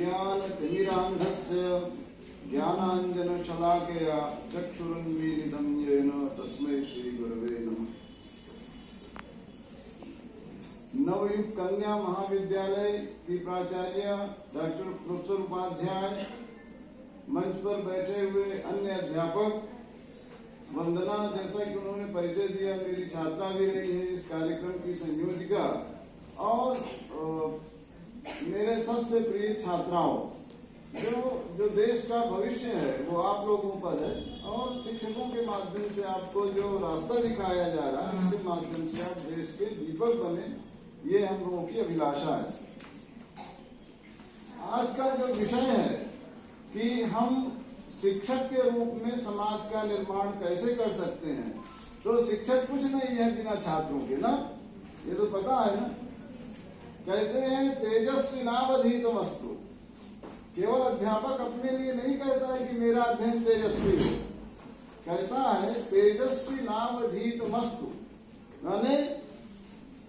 ज्ञानतिमिरान्धस्य ज्ञानाञ्जनशलाकया चक्षुरुन्मीलितं येन तस्मै श्रीगुरवे नमः। नवयुग कन्या महाविद्यालय की प्राचार्य डॉक्टर प्रोफेसर उपाध्याय, मंच पर बैठे हुए अन्य अध्यापक, वंदना, जैसा कि उन्होंने परिचय दिया, मेरी छात्रा भी रही है इस कार्यक्रम की संयोजिका, और मेरे सबसे प्रिय छात्राओं, जो देश का भविष्य है वो आप लोगों पर है, और शिक्षकों के माध्यम से आपको जो रास्ता दिखाया जा रहा है उसके माध्यम से आप देश के दीपक बने, ये हम लोगों की अभिलाषा है। आज का जो विषय है कि हम शिक्षक के रूप में समाज का निर्माण कैसे कर सकते हैं, तो शिक्षक कुछ नहीं है बिना छात्रों के, ना, ये तो पता है ना। कहते हैं तेजस्वी नावधीतमस्तु। केवल अध्यापक अपने लिए नहीं कहता है कि मेरा अध्ययन तेजस्वी हो, कहता है तेजस्वी नावधीतमस्तु, यानी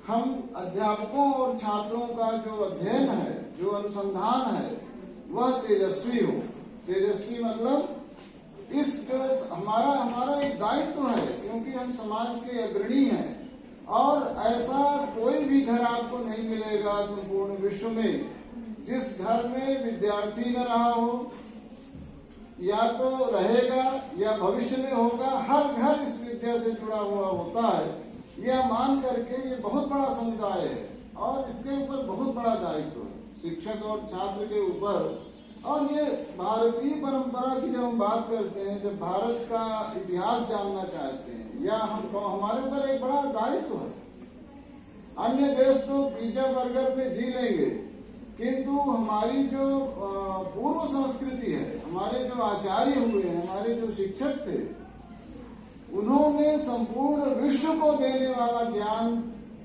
हम अध्यापकों और छात्रों का जो अध्ययन है, जो अनुसंधान है, वह तेजस्वी हो। तेजस्वी मतलब इस जो हमारा एक दायित्व है, क्योंकि हम समाज के अग्रणी हैं, और ऐसा कोई भी घर आपको नहीं मिलेगा संपूर्ण विश्व में जिस घर में विद्यार्थी न रहा हो, या तो रहेगा या भविष्य में होगा। हर घर इस विद्या से जुड़ा हुआ होता है, यह मान करके ये बहुत बड़ा समुदाय है और इसके ऊपर बहुत बड़ा दायित्व है शिक्षक और छात्र के ऊपर। और ये भारतीय परंपरा की जब हम बात करते हैं, जब भारत का इतिहास जानना चाहते हैं, या हमारे ऊपर एक बड़ा दायित्व है। अन्य देश तो पिज्जा बर्गर पे जी लेंगे, किंतु हमारी जो पूर्व संस्कृति है, हमारे जो आचार्य हुए हैं, हमारे जो शिक्षक थे, उन्होंने संपूर्ण विश्व को देने वाला ज्ञान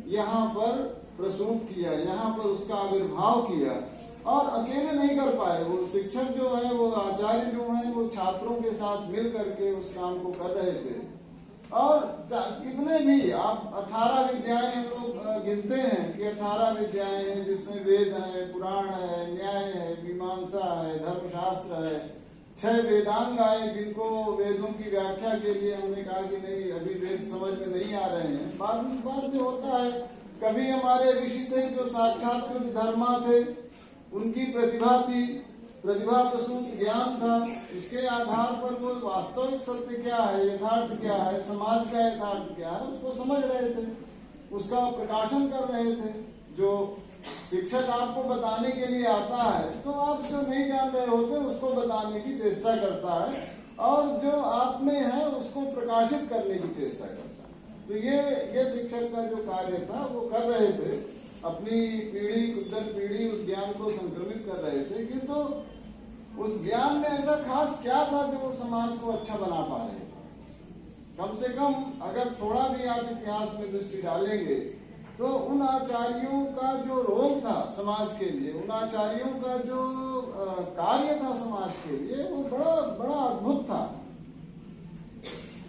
यहाँ पर प्रसूत किया, यहाँ पर उसका आविर्भाव किया, और अकेले नहीं कर पाए। वो शिक्षक जो है, वो आचार्य जो है, वो छात्रों के साथ मिल करके उस काम को कर रहे थे। और कितने भी आप 18 विद्याएं हम लोग गिनते हैं कि 18 विद्याएं हैं, जिसमें वेद है, पुराण है, न्याय है, मीमांसा है, धर्मशास्त्र है, 6 वेदांग आए, जिनको वेदों की व्याख्या के लिए हमने कहा कि नहीं, अभी वेद समझ में नहीं आ रहे हैं। बाद में होता है, कभी हमारे ऋषि थे जो साक्षात धर्मा थे, उनकी प्रतिभा थी, प्रतिभा प्रसूत ज्ञान था, इसके आधार पर वो वास्तविक सत्य क्या है, यथार्थ क्या है, समाज का यथार्थ क्या है, उसको समझ रहे थे, उसका प्रकाशन कर रहे थे। जो शिक्षक आपको बताने के लिए आता है, तो आप जो नहीं जान रहे होते उसको बताने की चेष्टा करता है, और जो आप में है उसको प्रकाशित करने की चेष्टा करता है। तो ये शिक्षक का जो कार्य था वो कर रहे थे, अपनी पीढ़ी दर पीढ़ी उस ज्ञान को संक्रमित कर रहे थे। किंतु उस ज्ञान में ऐसा खास क्या था जो वो समाज को अच्छा बना पा रहे थे? कम से कम अगर थोड़ा भी आप इतिहास में दृष्टि डालेंगे, तो उन आचार्यों का जो रोल था समाज के लिए, उन आचार्यों का जो कार्य था समाज के लिए, वो बड़ा अद्भुत था।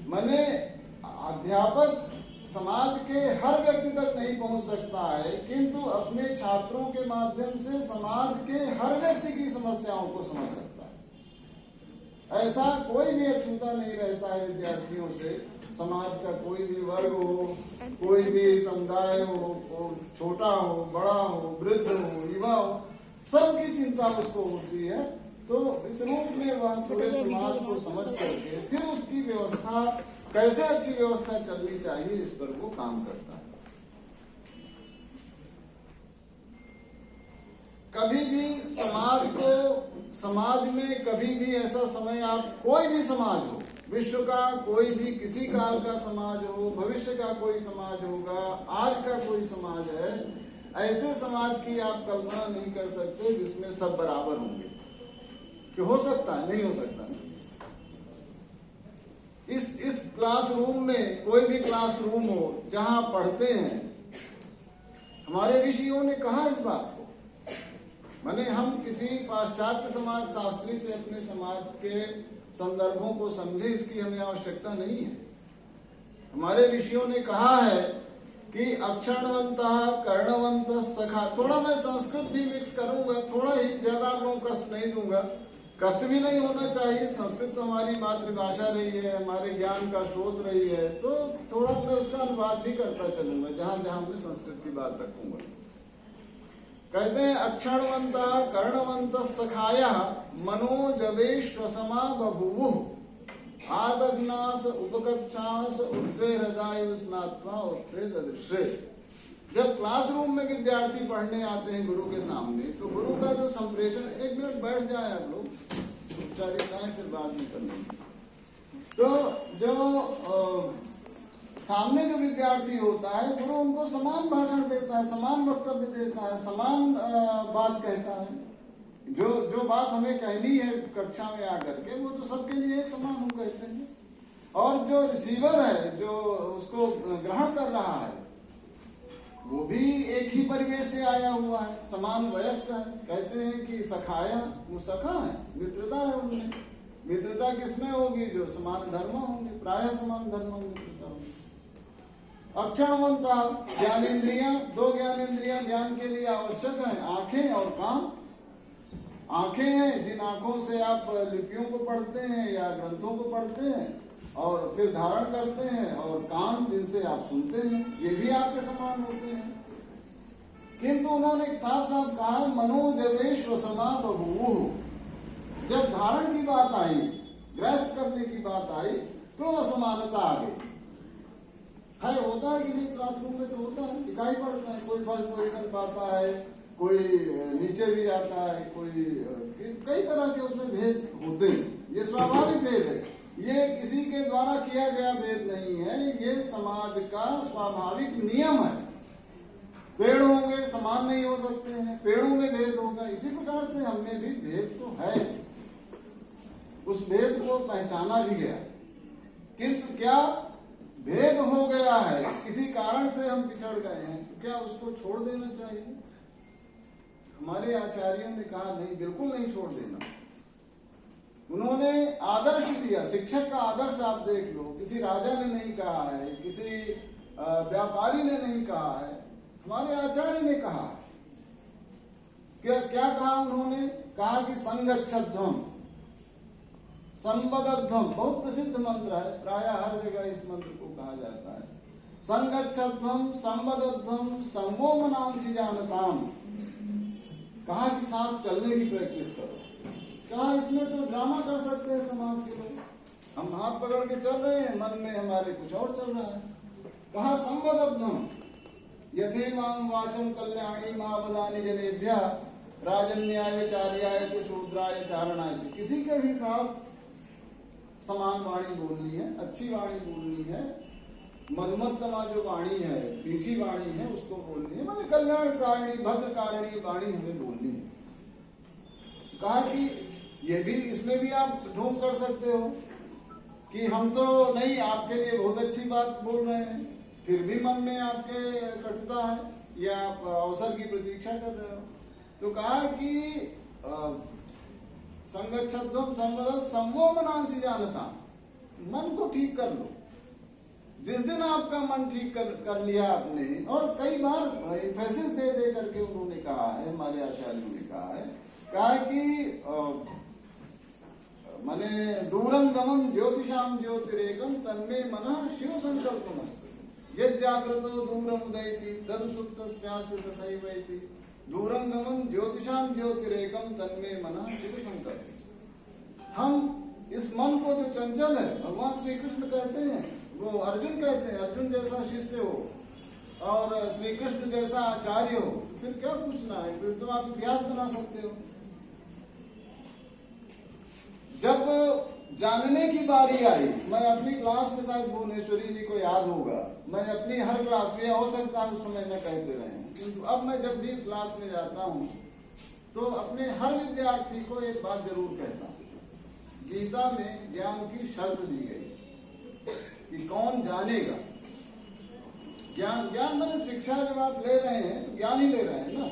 माने अध्यापक समाज के हर व्यक्ति तक नहीं पहुंच सकता है, किंतु अपने छात्रों के माध्यम से समाज के हर व्यक्ति की समस्याओं को समझ सकता है। ऐसा कोई भी अछूता नहीं रहता है विद्यार्थियों से। समाज का कोई भी वर्ग हो, कोई भी समुदाय हो, छोटा हो, बड़ा हो, वृद्ध हो, युवा हो, सबकी चिंता उसको होती है। तो इस रूप में वह पूरे समाज को समझ करके फिर उसकी व्यवस्था, कैसे अच्छी व्यवस्था चलनी चाहिए, इस पर वो काम करता है। कभी भी समाज में कभी भी ऐसा समय, आप कोई भी समाज हो, विश्व का कोई भी, किसी काल का समाज हो, भविष्य का कोई समाज होगा, आज का कोई समाज है, ऐसे समाज की आप कल्पना नहीं कर सकते जिसमें सब बराबर होंगे। कि हो सकता है? नहीं हो सकता। इस क्लासरूम में, कोई भी क्लासरूम हो जहां पढ़ते हैं, हमारे ऋषियों ने कहा इस बात को। माने हम किसी पाश्चात्य समाज शास्त्री से अपने समाज के संदर्भों को समझे, इसकी हमें आवश्यकता नहीं है। हमारे ऋषियों ने कहा है कि अक्षणवंतः कर्णवंतः सखा। थोड़ा मैं संस्कृत भी मिक्स करूंगा, थोड़ा ही, ज्यादा आप लोगों को कष्ट नहीं दूंगा। कष्ट भी नहीं होना चाहिए, संस्कृत तो हमारी मातृभाषा रही है, हमारे ज्ञान का स्रोत रही है, तो थोड़ा मैं उसका अनुवाद भी करता चलूंगा जहां जहां मैं संस्कृत की बात रखूंगा। कहते हैं अक्षणवंतः कर्णवंतः सखाया मनोजवेश्वसमा बभूवुः आदग्नास उपकक्षास ऊर्ध्वे हृदय स्नात्वा ऊर्ध्वे ददृश्रे। जब क्लासरूम में विद्यार्थी पढ़ने आते हैं गुरु के सामने, तो गुरु का जो संप्रेषण, एक मिनट बैठ जाए आप लोग, उपचारिकाएं फिर बाद में करनी। तो जो सामने जो विद्यार्थी होता है, गुरु उनको समान भाषण देता है, समान वक्तव्य देता है, समान बात कहता है। जो बात हमें कहनी है कक्षा में आकर के, वो तो सबके लिए एक समान हम कहते हैं। और जो रिसीवर है, जो उसको ग्रहण कर रहा है, वो भी एक ही परिवेश से आया हुआ है, समान वयस्क है। कहते हैं कि सखाया, वो सखा है, मित्रता है उनमें। मित्रता किसमें होगी? जो समान धर्म होंगे, प्राय समान धर्म मित्रता होगी। अक्षणवंतः ज्ञानेन्द्रियां, दो ज्ञानेन्द्रियां ज्ञान के लिए आवश्यक है, आंखें और कान। आंखें हैं जिन आंखों से आप लिपियों को पढ़ते हैं या ग्रंथों को पढ़ते हैं और फिर धारण करते हैं, और कान जिनसे आप सुनते हैं, ये भी आपके समान होते हैं। किंतु उन्होंने साफ साफ कहा मनोजवेश्वसमा बभूवुः। जब धारण की बात आई, ग्रस्त करने की बात आई, तो असमानता आ गई। है, होता है कि नहीं? क्लासरूम में तो होता है, दिखाई पड़ता है, कोई फर्स्ट पोजीशन पाता है, कोई नीचे भी जाता है, कोई कई तरह के उसमें भेद होते हैं। ये स्वाभाविक भेद है, ये किसी के द्वारा किया गया भेद नहीं है, ये समाज का स्वाभाविक नियम है। पेड़ होंगे समान नहीं हो सकते हैं, पेड़ों में भेद होगा। इसी प्रकार से हमें भी भेद तो है, उस भेद को पहचाना भी गया। किंतु क्या भेद हो गया है, किसी कारण से हम पिछड़ गए हैं, तो क्या उसको छोड़ देना चाहिए? हमारे आचार्यों ने कहा नहीं, बिल्कुल नहीं छोड़ देना। उन्होंने आदर्श दिया, शिक्षक का आदर्श आप देख लो। किसी राजा ने नहीं कहा है, किसी व्यापारी ने नहीं कहा है, हमारे आचार्य ने कहा। क्या कहा उन्होंने? कहा कि संगच्छध्वम संवदध्वम, बहुत प्रसिद्ध मंत्र है, प्राय हर जगह इस मंत्र को कहा जाता है। संगच्छध्वम संवदध्वम संगो मनांसि जानताम। कहा कि साथ चलने की प्रैक्टिस करो। कहा इसमें तो ड्रामा कर सकते हैं समाज के लोग, हम हाथ पकड़ के चल रहे हैं, मन में हमारे कुछ और चल रहा है। कहा संवदध्वम यथे माम वाचम कल्याणी मावदानि जनेभ्यः राजन्याय चार्याय च शूद्राय चारणाय च। किसी के भी साथ समान वाणी बोलनी है, अच्छी वाणी बोलनी है, मधुमत्तमा जो वाणी है, मीठी वाणी है, उसको बोलनी है, माने कल्याणकारिणी भद्रकारिणी वाणी हमें बोलनी है। कहा कि ये भी, इसमें भी आप ढोंग कर सकते हो कि हम तो नहीं, आपके लिए बहुत अच्छी बात बोल रहे हैं, फिर भी मन में आपके कटुता है या आप अवसर की प्रतीक्षा कर रहे हो। तो कहा कि संगच्छध्वम संवदध्वम संगो मनांसि जानताम, मन को ठीक कर लो। जिस दिन आपका मन ठीक कर लिया आपने, और कई बार एम्फेसिस दे करके उन्होंने कहा है, हमारे आचार्यों ने कहा कि मने दूरं गमं ज्योतिषाम ज्योतिरेकम तन्मे मनः शिव संकल्पमस्तु यद् जाग्रतो दूरमुदयति तद् सुप्तस्यास्य तथैवैति। दूरं गमं ज्योतिषाम ज्योतिरेकम तन्मे मनः शिव संकल्पमस्तु। हम इस मन को जो चंचल है, भगवान श्री कृष्ण कहते हैं, वो अर्जुन कहते हैं, अर्जुन जैसा शिष्य हो और श्री कृष्ण जैसा आचार्य हो, फिर क्या पूछना है? फिर तो आप इतिहास बना सकते हो। जब जानने की बारी आई, मैं अपनी क्लास में, शायद भुवनेश्वरी जी को याद होगा, मैं अपनी हर क्लास में, हो सकता है उस समय में कहते रहे, किंतु अब मैं जब भी क्लास में जाता हूँ तो अपने हर विद्यार्थी को एक बात जरूर कहता हूँ। गीता में ज्ञान की शर्त दी गई कि कौन जानेगा। ज्ञान मैंने शिक्षा जब आप ले रहे हैं तो ज्ञान ही ले रहे हैं ना।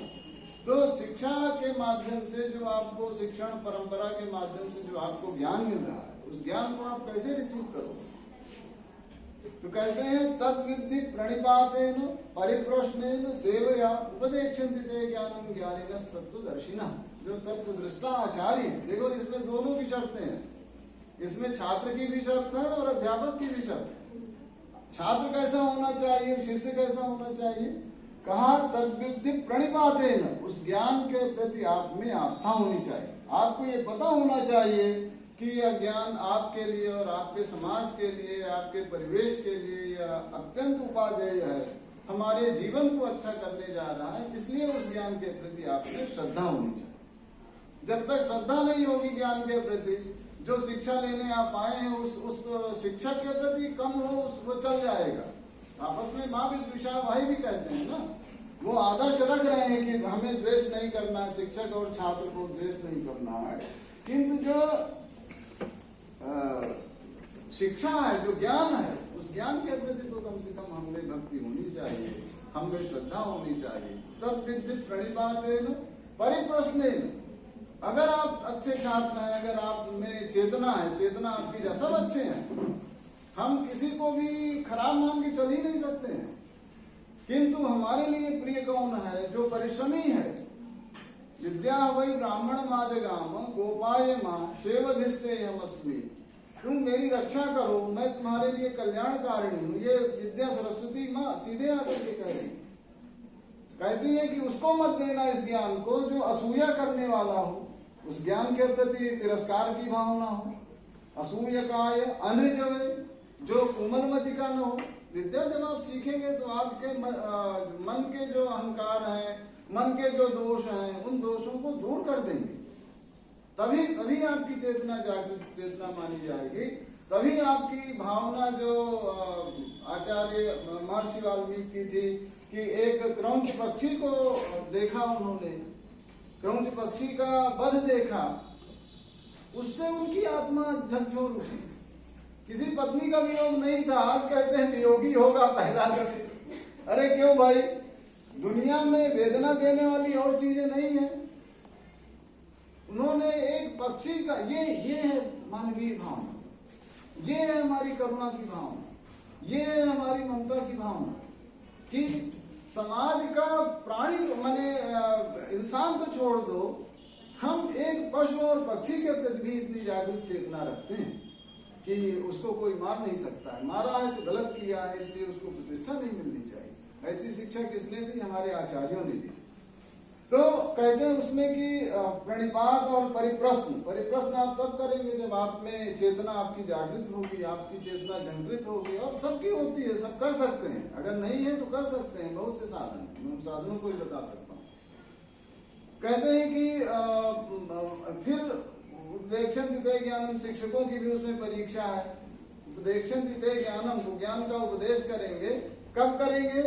तो शिक्षा के माध्यम से जो आपको, शिक्षण परंपरा के माध्यम से जो आपको ज्ञान मिल रहा है, उस ज्ञान को आप कैसे रिसीव करोगे? तो कहते हैं तद्विद्धि प्रणिपातेन परिप्रश्नेन सेवया उपदेक्षन्ति ते ज्ञानं ज्ञानिनः तत्त्वदर्शिनः। जो तत्वदृष्टा आचार्य, देखो इसमें दोनों की शर्तें हैं, इसमें छात्र की भी शर्त है और अध्यापक की भी शर्त है। छात्र कैसा होना चाहिए, शिष्य कैसा होना चाहिए, कहा तद्विद्धि प्रणिपातेन, उस ज्ञान के प्रति आप में आस्था होनी चाहिए। आपको ये पता होना चाहिए कि यह ज्ञान आपके लिए और आपके समाज के लिए, आपके परिवेश के लिए यह अत्यंत उपादेय है, हमारे जीवन को अच्छा करने जा रहा है, इसलिए उस ज्ञान के प्रति आपने श्रद्धा होनी चाहिए। जब तक श्रद्धा नहीं होगी ज्ञान के प्रति, जो शिक्षा लेने आप आए हैं उस शिक्षक के प्रति कम हो, वो चल जाएगा। आपस में माँ विद्विषा भाई भी कहते हैं ना, वो आदर्श रख रहे हैं कि हमें द्वेष नहीं करना है, शिक्षक और छात्र को द्वेष नहीं करना है, किंतु जो शिक्षा है, जो ज्ञान है, उस ज्ञान के प्रति तो कम से कम हमें भक्ति होनी चाहिए, हमें श्रद्धा होनी चाहिए। तद्विद्धि प्रणिपातेन परिप्रश्नेन, अगर आप अच्छे छात्र हैं, अगर आप में चेतना है, चेतना आपकी सब अच्छे हैं, हम किसी को भी खराब मान के चल ही नहीं सकते हैं, किंतु हमारे लिए प्रिय कौन है, जो परिश्रमी है। विद्या वै ब्राह्मण माजगाम गोपाय मां सेवधिष्ठे हमस्मि, तुम मेरी रक्षा करो, मैं तुम्हारे लिए कल्याणकारिणी हूँ। ये विद्या सरस्वती माँ सीधे आकर के कह रही, कहती है कि उसको मत देना इस ज्ञान को जो असूया करने वाला हो, उस ज्ञान के प्रति तिरस्कार की भावना हो, असूयकाय अनृजवे, जो कोमलमति का न हो। विद्या जब आप सीखेंगे तो आपके मन के जो अहंकार है, मन के जो दोष हैं, उन दोषों को दूर कर देंगे, तभी आपकी चेतना जागृत चेतना मानी जाएगी, तभी आपकी भावना जो आचार्य महर्षि वाल्मीकि की थी कि एक क्रौंच पक्षी को देखा उन्होंने, क्रौंच पक्षी का वध देखा, उससे उनकी आत्मा झकझोर उठी। किसी पत्नी का वियोग नहीं था, आज कहते हैं वियोगी होगा पहला कभी। अरे क्यों भाई, दुनिया में वेदना देने वाली और चीजें नहीं है। उन्होंने एक पक्षी का, ये है मानवीय भावना, ये है हमारी करुणा की भावना, ये है हमारी ममता की भावना कि समाज का प्राणी माने इंसान तो छोड़ दो, हम एक पशु और पक्षी के प्रति भी इतनी जागृत चेतना रखते हैं कि उसको कोई मार नहीं सकता है, मारा है तो गलत किया है, इसलिए उसको प्रतिष्ठा नहीं मिलनी चाहिए। ऐसी शिक्षा किसने दी? हमारे आचार्यों ने दी। तो कहते हैं उसमें कि प्रणिपात और परिप्रश्न आप तब करेंगे जब आप में चेतना आपकी जागृत होगी, आपकी चेतना जागृत होगी, और सबकी होती है, सब कर सकते हैं, अगर नहीं है तो कर सकते हैं, बहुत से साधन, मैं साधनों को ही बता सकता हूँ। कहते हैं कि फिर उपदेक्षन्ति ज्ञानम, शिक्षकों की भी उसमें परीक्षा है। उपदेक्षन्ति ज्ञानम, वो ज्ञान का उपदेश करेंगे, कब करेंगे?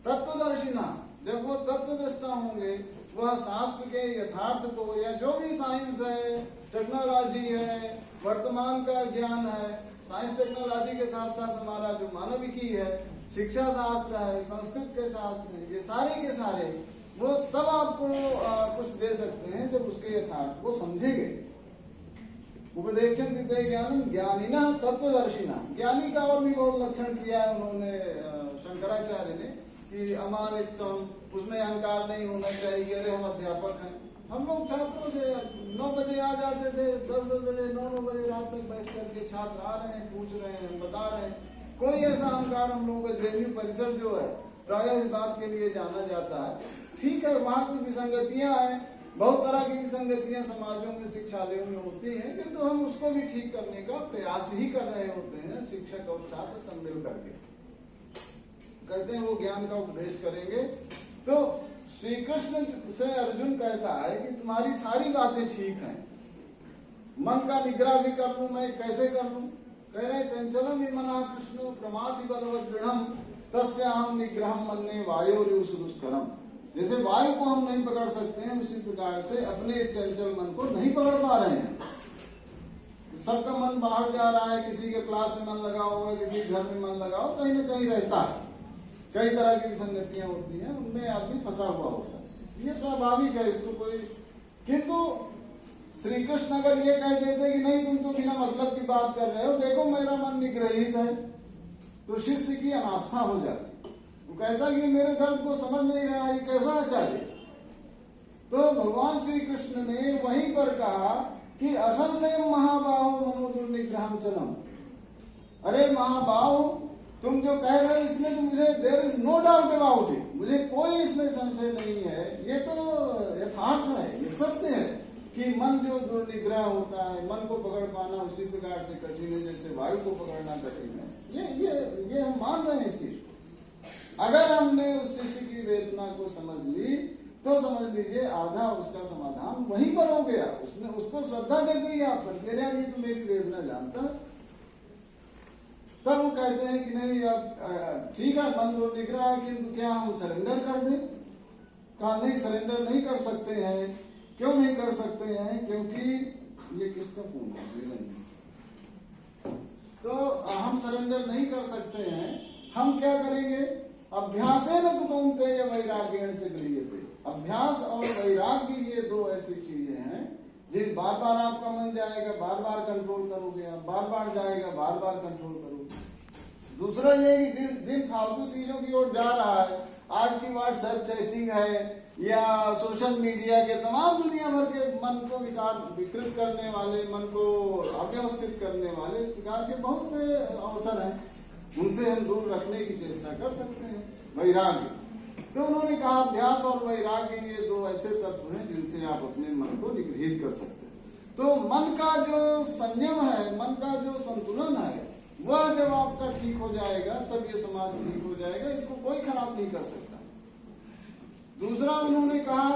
तत्वदर्शिना, जब वो तत्वदृष्टा होंगे, वह शास्त्र के यथार्थ को, या जो भी साइंस है, टेक्नोलॉजी है, वर्तमान का ज्ञान है, साइंस टेक्नोलॉजी के साथ साथ हमारा जो मानविकी है, शिक्षा शास्त्र है, संस्कृत के शास्त्र है, ये सारे के सारे वो तब आपको कुछ दे सकते हैं जब उसके यथार्थ को समझेंगे। उपदेक्षन्ति ज्ञानम ज्ञानिना तत्वदर्शिना, ज्ञानी का और भी बहुत लक्षण किया है उन्होंने शंकराचार्य ने कि अमानित्वम, उसमें अहंकार नहीं होना चाहिए। अरे हम अध्यापक हैं, हम लोग छात्रों से 9 बजे आ जाते थे, 10 बजे 9 बजे रात तक बैठ करके छात्र आ रहे हैं, पूछ रहे हैं, बता रहे हैं, कोई ऐसा अहंकार हम लोगों का जेएनयू परिसर जो है प्रायः इस बात के लिए जाना जाता है। ठीक है, वहाँ की विसंगतियां हैं, बहुत तरह की विसंगतियां समाजों में, शिक्षालयों में होती हैं, किंतु तो हम उसको भी ठीक करने का प्रयास ही कर रहे होते हैं, शिक्षक और छात्र सब मिल करके। कहते हैं वो ज्ञान का उपदेश करेंगे। तो श्री कृष्ण से अर्जुन कहता है कि तुम्हारी सारी बातें ठीक हैं, मन का निग्रह भी कर लूं मैं, कैसे कर लूं? कह रहे चंचलम ही मना कृष्ण प्रमाति बलवत दृढ़म तस्याहम निग्रहम मन्ये वायोरिव सुदुष्करम। जैसे वायु को हम नहीं पकड़ सकते हैं, उसी प्रकार से अपने इस चंचल मन को नहीं पकड़ पा रहे हैं। सबका मन बाहर जा रहा है, किसी के क्लास में मन लगा हुआ है, किसी घर में मन लगा हो, कहीं न कहीं रहता है, कई तरह की संगतियां होती हैं, उनमें आदमी फंसा हुआ होता है, ये स्वाभाविक है, इसको कोई। किंतु श्री कृष्ण अगर ये कह देते कि नहीं तुम तो बिना मतलब की बात कर रहे हो, देखो मेरा मन निग्रहित है, तो शिष्य की अनास्था हो जाती। वो कहता कि मेरे दर्द को समझ नहीं रहा, ये कैसा आचार्य। तो भगवान श्री कृष्ण ने वहीं पर कहा कि असल से महाबाहो मनो दुर्निग्रहम चलम। अरे महाबाहो, तुम जो कह रहे हो इसमें तो मुझे there is no doubt about it, मुझे कोई इसमें संशय नहीं है, ये तो यथार्थ है, ये सत्य है कि मन जो दुर्निग्रह होता है, मन को पकड़ पाना उसी प्रकार से कठिन है जैसे वायु को पकड़ना कठिन है। ये हम मान रहे हैं इस चीज को। अगर हमने उस शिष्य की वेदना को समझ ली तो समझ लीजिए आधा उसका समाधान वहीं पर हो गया। उसने उसको श्रद्धा जग गई आप पर, मेरे ये तो मेरी वेदना जानता। तब वो कहते हैं कि नहीं अब ठीक है, मन तो दिख रहा है, किंतु क्या हम सरेंडर कर दें? कहा नहीं, सरेंडर नहीं कर सकते हैं। क्यों नहीं कर सकते हैं? क्योंकि ये किसका फोन है? तो हम सरेंडर नहीं कर सकते हैं। हम क्या करेंगे? अभ्यासेन तु कौन्तेय वैराग्येण च गृह्यते। अभ्यास और वैराग्य ये दो ऐसी चीजें हैं जिन बार बार आपका मन जाएगा, बार बार कंट्रोल करोगे, आप बार बार जाएगा, बार बार कंट्रोल करोगे। दूसरा ये कि जिन फालतू चीजों की ओर जा रहा है, आज की व्हाट्सएप चैटिंग है या सोशल मीडिया के तमाम दुनिया भर के मन को विकृत करने वाले, मन को अव्यवस्थित करने वाले इस प्रकार के बहुत से अवसर हैं, उनसे हम दूर रखने की चेष्टा कर सकते हैं। वैराग्य, तो उन्होंने कहा अभ्यास और वैराग्य ये दो ऐसे तत्व हैं जिनसे आप अपने मन को निगृहित कर सकते हैं। तो मन का जो संयम है, मन का जो संतुलन है, वह जब आपका ठीक हो जाएगा तब ये समाज ठीक हो जाएगा, इसको कोई खराब नहीं कर सकता। दूसरा उन्होंने कहा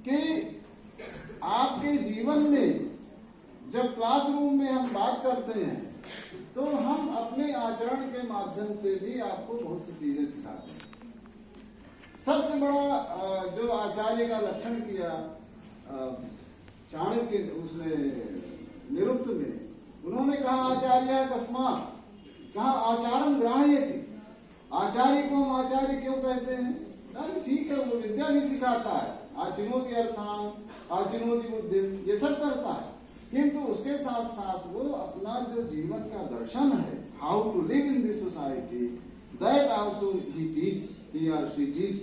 कि आपके जीवन में जब क्लासरूम में हम बात करते हैं तो हम अपने आचरण के माध्यम से भी आपको बहुत सी चीजें सिखाते हैं। सबसे बड़ा जो आचार्य का लक्षण किया चाणक्य उसने निरुक्त में, उन्होंने कहा आचार्य कस्मात्, कहा आचारम ग्राह्यति। आचार्य को हम आचार्य क्यों कहते हैं? ठीक है, वो विद्या भी सिखाता है, आचिनोति अर्थान, आचिनोति बुद्धि, ये सब करता है, किंतु उसके साथ साथ वो अपना जो जीवन का दर्शन है, how to live in this society, that also he teach, he or she teach.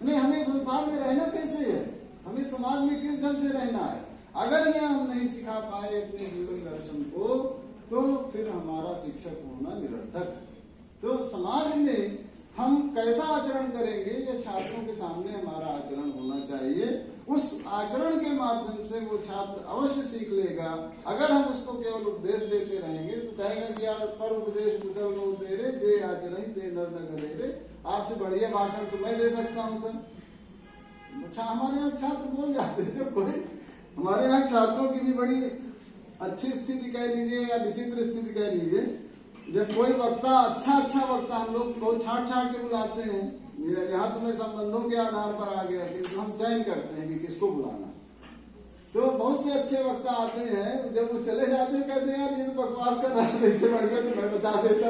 हमें संसार में रहना कैसे है, हमें समाज में किस ढंग से रहना है, अगर यह हम नहीं सिखा पाए अपने जीवन दर्शन को तो फिर हमारा शिक्षक होना निरर्थक है। तो समाज में हम कैसा आचरण करेंगे, ये छात्रों के सामने हमारा आचरण होना चाहिए। उस आचरण के माध्यम से वो छात्र अवश्य सीख लेगा। अगर हम उसको केवल उपदेश देते रहेंगे तो कहेगा कि यार पर उपदेश कुशल लोग दे रहे, जे आचरण दे नर न करे रे, आपसे बढ़िया भाषण तो मैं दे सकता हूँ सर। अच्छा, हमारे यहाँ छात्र बोल जाते हैं, जब कोई हमारे यहाँ छात्रों की भी बड़ी अच्छी स्थिति कह लीजिए या विचित्र स्थिति कह लीजिए, जब कोई वक्ता अच्छा वक्ता हम लोग बहुत छाट के बुलाते हैं, यहाँ तो मैं संबंधों के आधार पर आ गया कि हम चयन करते हैं कि किसको बुलाना। तो बहुत से अच्छे वक्ता आते हैं, जब वो चले जाते हैं कहते हैं यार ये तो बकवास कर रहा है, इससे बढ़िया तो मैं बता देता।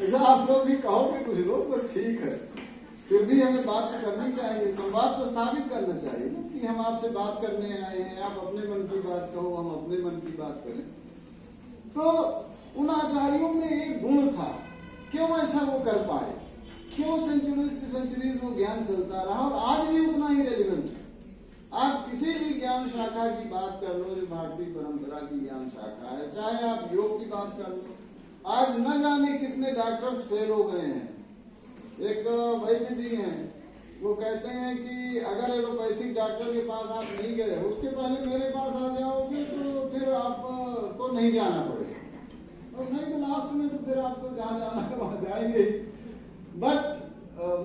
ऐसा आप लोग भी कहोगे कुछ लोग, पर ठीक है, फिर भी हमें बात करनी चाहिए, संवाद तो स्थापित करना चाहिए ना, कि हम आपसे बात करने आए हैं, आप अपने मन की बात कहो, हम अपने मन की बात करें। तो उन आचार्यों में एक गुण था, क्यों ऐसा वो कर पाए, क्यों सेंचुरीज वो ज्ञान चलता रहा और आज भी उतना ही रेलिवेंट है। आप किसी भी ज्ञान शाखा की बात कर लो, जो भारतीय परंपरा की ज्ञान शाखा है, चाहे आप योग की बात कर लो, आज न जाने कितने डॉक्टर्स फेल हो गए हैं। एक वैद्य जी हैं, वो कहते हैं कि अगर एलोपैथिक डॉक्टर के पास आप नहीं गए, उसके पहले मेरे पास आ जाओगे तो फिर आपको नहीं जाना पड़ेगा, और नहीं तो लास्ट में तो फिर आपको जहाँ जाना है वहां जाएंगे। बट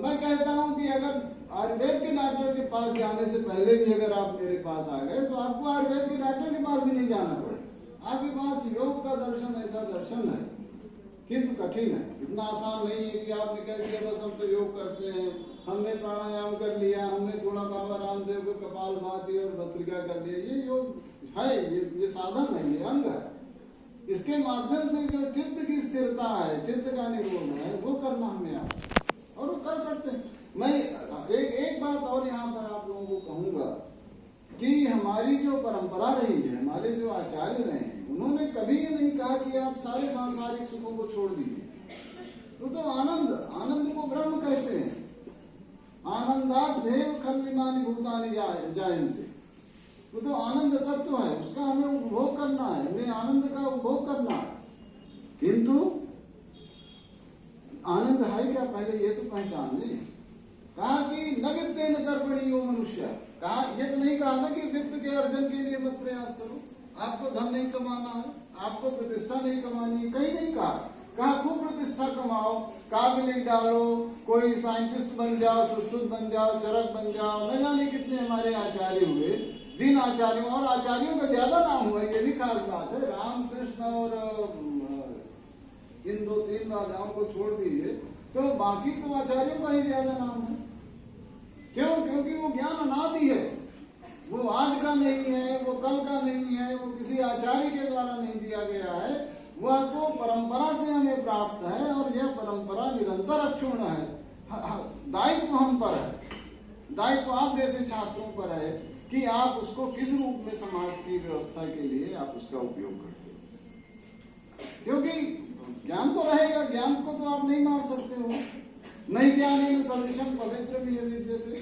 मैं कहता हूँ कि अगर आयुर्वेद के डॉक्टर के पास जाने से पहले भी अगर आप मेरे पास आ गए तो आपको आयुर्वेद के डॉक्टर के पास भी नहीं जाना पड़ेगा। आपके पास योग का दर्शन ऐसा दर्शन है, किंतु कठिन है, इतना आसान नहीं है कि आपने कह दिया बस हम तो योग करते हैं, हमने प्राणायाम कर लिया, हमने थोड़ा बाबा रामदेव को कपाल भाती और भस्त्रिका कर लिया, ये योग है, ये साधन है, ये अंग है। इसके माध्यम से जो चित्त की स्थिरता है, चित्त का निरोध है, वो करना हमें आता और वो कर सकते हैं। मैं एक बात और यहाँ पर आप लोगों को कहूंगा कि हमारी जो परंपरा रही है, हमारे जो आचार्य रहे हैं, उन्होंने कभी ये नहीं कहा कि आप सारे सांसारिक सुखों को छोड़ दीजिए। वो तो आनंद, आनंद को ब्रह्म कहते हैं। आनंदात देव खलविमानी भूतानि जायन्ते, वो तो आनंद तत्व है, उसका हमें उपभोग करना है, हमें आनंद का उपभोग करना है। किंतु आनंद है क्या, पहले ये तो पहचान ले। कहा कि न वित्ते न कर्मणियो मनुष्य, कहा ये तो नहीं कहा ना कि वित्त के अर्जन के लिए मत प्रयास करो, आपको धन नहीं कमाना है, आपको प्रतिष्ठा नहीं कमानी है, कहीं नहीं कहा खूब प्रतिष्ठा कमाओ, काबिल लिख डालो, कोई साइंटिस्ट बन जाओ, सुश्रुत बन जाओ, चरक बन जाओ। न जाने कितने हमारे आचार्य हुए, जिन आचार्यों, और आचार्यों का ज्यादा नाम हुआ, ये भी खास बात है। राम कृष्ण और इन 2-3 राजाओं को छोड़ दीजिए तो बाकी तो आचार्यों का ही ज्यादा नाम है। क्यों? क्योंकि वो ज्ञान अनादि है, वो आज का नहीं है, वो कल का नहीं है, वो किसी आचार्य के द्वारा नहीं दिया गया है, वह तो परंपरा से हमें प्राप्त है। और यह परंपरा निरंतर अक्षुण्ण है। दायित्व हम पर है, दायित्व आप जैसे छात्रों पर है कि आप उसको किस रूप में समाज की व्यवस्था के लिए आप उसका उपयोग करते हो। क्योंकि ज्ञान तो रहेगा, ज्ञान को तो आप नहीं मार सकते हो। नहीं ज्ञान सदृशम पवित्र भी विद्यते,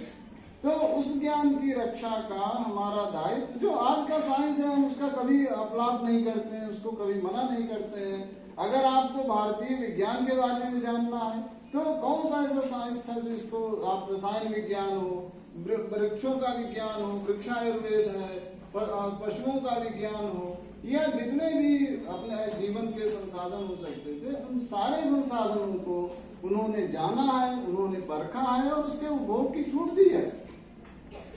तो उस ज्ञान की रक्षा का हमारा दायित्व, जो आज का साइंस है हम उसका कभी अपलाप नहीं करते हैं, उसको कभी मना नहीं करते हैं। अगर आपको भारतीय विज्ञान के बारे में जानना है तो कौन सा ऐसा साइंस था जिसको आप रसायन विज्ञान हो, वृक्षों का विज्ञान हो, वृक्षायुर्वेद है, पशुओं का विज्ञान हो, या जितने भी अपने जीवन के संसाधन हो सकते थे, उन सारे संसाधनों को उन्होंने जाना है, उन्होंने परखा है और उसके उपभोग की छूट दी है।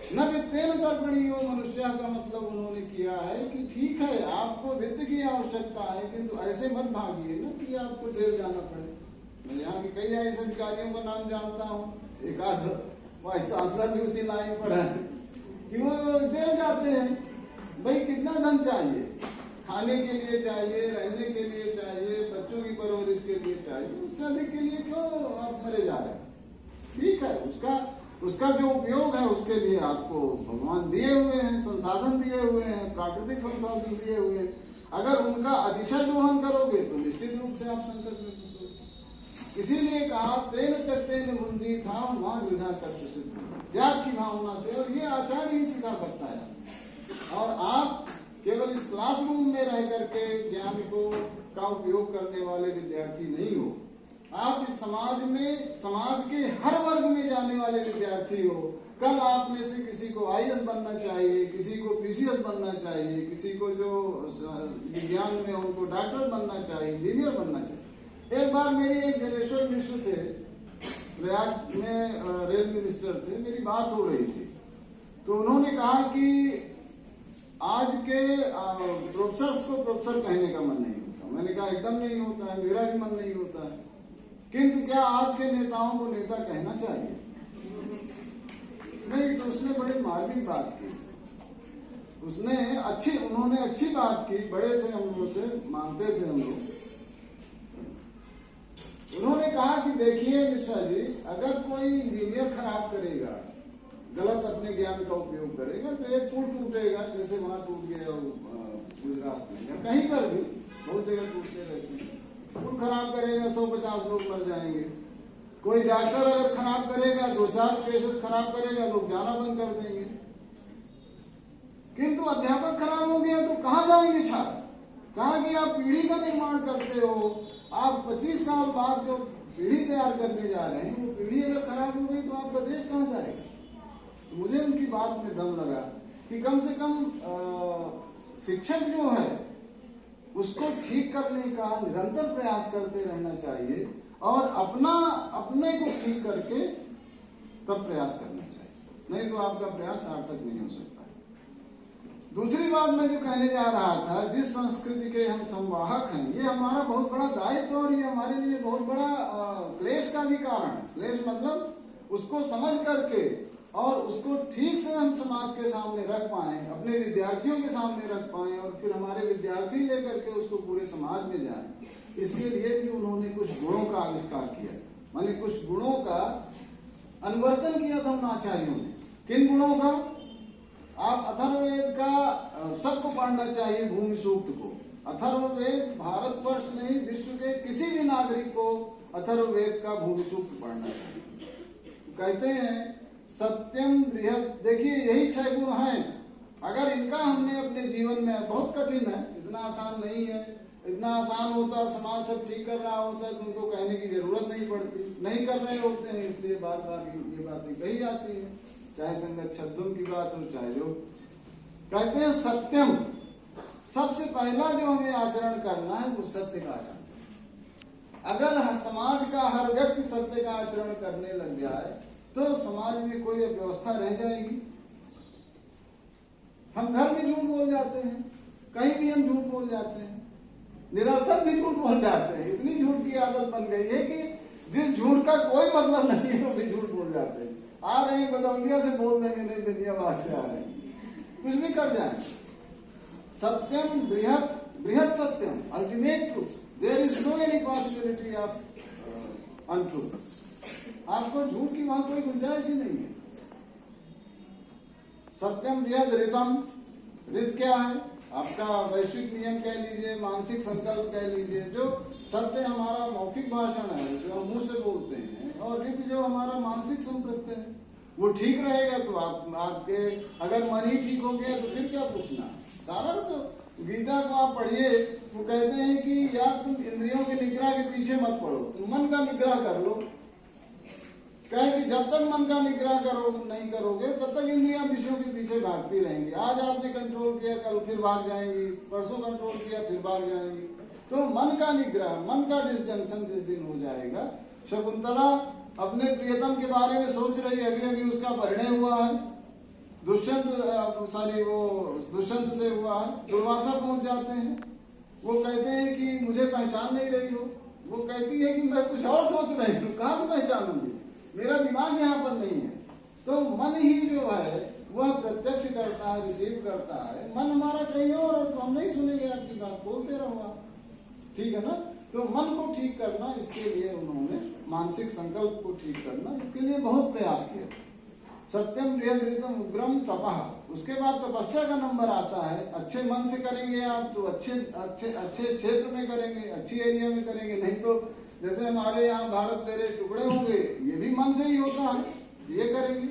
न वित्तेन कर्मणियो मनुष्य का मतलब उन्होंने किया है कि ठीक है आपको वित्त की आवश्यकता है, किंतु ऐसे मत भागिए ना कि आपको जेल जाना पड़े। मैं यहाँ के कई ऐसे अधिकारियों का नाम जानता हूँ, एक आध वाइस चांसलर भी उसी लाइन पर है कि वो जेल जाते हैं। भाई कितना धन चाहिए, खाने के लिए चाहिए, रहने के लिए चाहिए, बच्चों की परवरिश के लिए चाहिए, उससे अधिक के लिए क्यों आप मरे जा रहे हैं। ठीक है, उसका जो उपयोग है उसके लिए आपको भगवान दिए हुए हैं, संसाधन दिए हुए हैं, प्राकृतिक संसाधन दिए हुए हैं। अगर उनका अतिशय दोहन करोगे तो निश्चित रूप से आप संकट में फंसोगे। इसीलिए कहा तेन तेन भुंजी था वहां विधा कष्ट सिद्ध, त्याग की भावना से, और ये आचार्य ही सिखा सकता है। और आप केवल इस क्लासरूम में रह करके ज्ञान को का उपयोग करने वाले विद्यार्थी नहीं हो, आप इस समाज में, समाज के हर वर्ग में जाने वाले विद्यार्थी हो। कल आप में से किसी को IAS बनना चाहिए, किसी को PCS बनना चाहिए, किसी को जो विज्ञान में उनको डॉक्टर बनना चाहिए, इंजीनियर बनना चाहिए। एक बार मेरी एक जलेश्वर मिश्र थे, प्रयास में रेल मिनिस्टर थे, मेरी बात हो रही थी, तो उन्होंने कहा कि आज के प्रोफेसर्स को प्रोफेसर कहने का मन नहीं होता। मैंने कहा एकदम नहीं होता है, मेरा भी मन नहीं होता है, किंतु क्या आज के नेताओं को नेता कहना चाहिए? नहीं, तो उसने बड़ी मार्मिक बात की, उन्होंने अच्छी बात की, बड़े थे हम लोग से, मानते थे हम लोग। उन्होंने कहा कि देखिए मिश्रा जी, अगर कोई इंजीनियर खराब करेगा, गलत अपने ज्ञान का उपयोग करेगा, तो एक पुल टूटेगा, जैसे वहां टूट गया गुजरात में या कहीं पर भी, बहुत जगह टूटते रहते हैं। पुल खराब करेगा, 150 लोग मर जाएंगे। कोई डॉक्टर अगर खराब करेगा, 2-4 केसेस खराब करेगा, लोग जाना बंद कर देंगे। किंतु अध्यापक खराब हो गया तो कहाँ जाएंगे छात्र? कहा कि आप पीढ़ी का निर्माण करते हो, आप 25 साल बाद जो पीढ़ी तैयार करने जा रहे हैं, वो पीढ़ी अगर खराब हो गई तो आपका देश कहाँ जाएगा? तो मुझे उनकी बात में दम लगा कि कम से कम शिक्षक जो है उसको ठीक करने का निरंतर प्रयास करते रहना चाहिए, और अपने को ठीक करके तब प्रयास करना चाहिए, नहीं तो आपका प्रयास सार्थक नहीं हो सकता। दूसरी बात मैं जो कहने जा रहा था, जिस संस्कृति के हम संवाहक हैं, ये हमारा बहुत बड़ा दायित्व और ये हमारे लिए बहुत बड़ा क्लेश का भी कारण है। क्लेश मतलब उसको समझ करके और उसको ठीक से हम समाज के सामने रख पाएं, अपने विद्यार्थियों के सामने रख पाएं, और फिर हमारे विद्यार्थी लेकर के उसको पूरे समाज में जाएं। इसके लिए भी उन्होंने कुछ गुणों का आविष्कार किया, माने कुछ गुणों का अनुवर्तन किया था उन आचार्यों ने। किन गुणों का? आप अथर्ववेद का सबको पढ़ना चाहिए, भूमि सूक्त को। अथर्ववेद भारतवर्ष नहीं, विश्व के किसी भी नागरिक को अथर्ववेद का भूमि सूक्त पढ़ना चाहिए। कहते हैं सत्यम बृहत, देखिए यही 6 गुण हैं। अगर इनका हमने अपने जीवन में, बहुत कठिन है, इतना आसान नहीं है। इतना आसान होता, समाज सब ठीक कर रहा होता तो उनको कहने की जरूरत नहीं पड़ती। नहीं कर रहे होते हैं, इसलिए बार बार ये बातें कही जाती है, चाहे संगत शब्दों की बात हो, चाहे जो कहते हैं सत्यम। सबसे पहला जो हमें आचरण करना है वो सत्य का आचरण। अगर समाज का हर व्यक्ति सत्य का आचरण करने लग जाए तो समाज में कोई व्यवस्था रह जाएगी। हम घर में झूठ बोल जाते हैं, कहीं भी हम झूठ बोल जाते हैं, निरर्थक भी झूठ बोल जाते हैं। इतनी झूठ की आदत बन गई है कि जिस झूठ का कोई मतलब नहीं है वो भी झूठ बोल जाते हैं। आ रहे हैं बदौलिया से बोल देंगे, नहीं बेनियाबाद से आ रहे हैं, कुछ भी कर जाए। सत्यम बृहत, बृहत सत्यम, ultimate truth, there is no any possibility of untruth. आपको झूठ की वहां कोई गुंजाइश ही नहीं है। सत्यम बृहद ऋतम, ऋत क्या है? आपका वैश्विक नियम कह लीजिए, मानसिक संकल्प कह लीजिए। जो सत्य हमारा मौखिक भाषण है जो हम मुंह से बोलते हैं, और ऋत जो हमारा मानसिक संकल्प है, वो ठीक रहेगा तो आपके अगर मन ही ठीक हो गया तो फिर क्या पूछना। सारा तो गीता को आप पढ़िए, वो कहते हैं कि यार तुम इंद्रियों के निग्रह के पीछे मत पड़ो, तुम मन का निग्रह कर लो। कहे कि जब तक मन का निग्रह नहीं करोगे तब तक इंद्रियां विषयों के पीछे भागती रहेंगी। आज आपने कंट्रोल किया, कल फिर भाग जाएंगी, परसों कंट्रोल किया फिर भाग जाएंगी। तो मन का निग्रह, मन का डिसजंक्शन जिस दिन हो जाएगा। शकुंतला अपने प्रियतम के बारे में सोच रही है, अभी अभी उसका परिणय हुआ है, दुष्यंत से हुआ है। दुर्वासा पहुंच जाते हैं, वो कहते हैं कि मुझे पहचान नहीं रही हो। वो कहती है कि मैं कुछ और सोच रही हूँ, कहां से पहचानूंगी, मेरा दिमाग यहाँ पर नहीं है। तो मन ही जो है वह प्रत्यक्ष करता है, रिसीव करता है। मन हमारा कहीं और है तो हम नहीं सुनेंगे आपकी बात, बोलते रहो आप, ठीक है ना। तो मन को ठीक करना, इसके लिए उन्होंने मानसिक संकल्प को ठीक करना, इसके लिए बहुत प्रयास किया। सत्यम बृहद् उग्रम तपः, उसके बाद तपस्या का नंबर आता है। अच्छे मन से करेंगे आप तो अच्छे क्षेत्र में करेंगे, अच्छी एरिया में करेंगे। नहीं तो जैसे हमारे यहाँ भारत तेरे टुकड़े होंगे, ये भी मन से ही होता है, ये करेंगे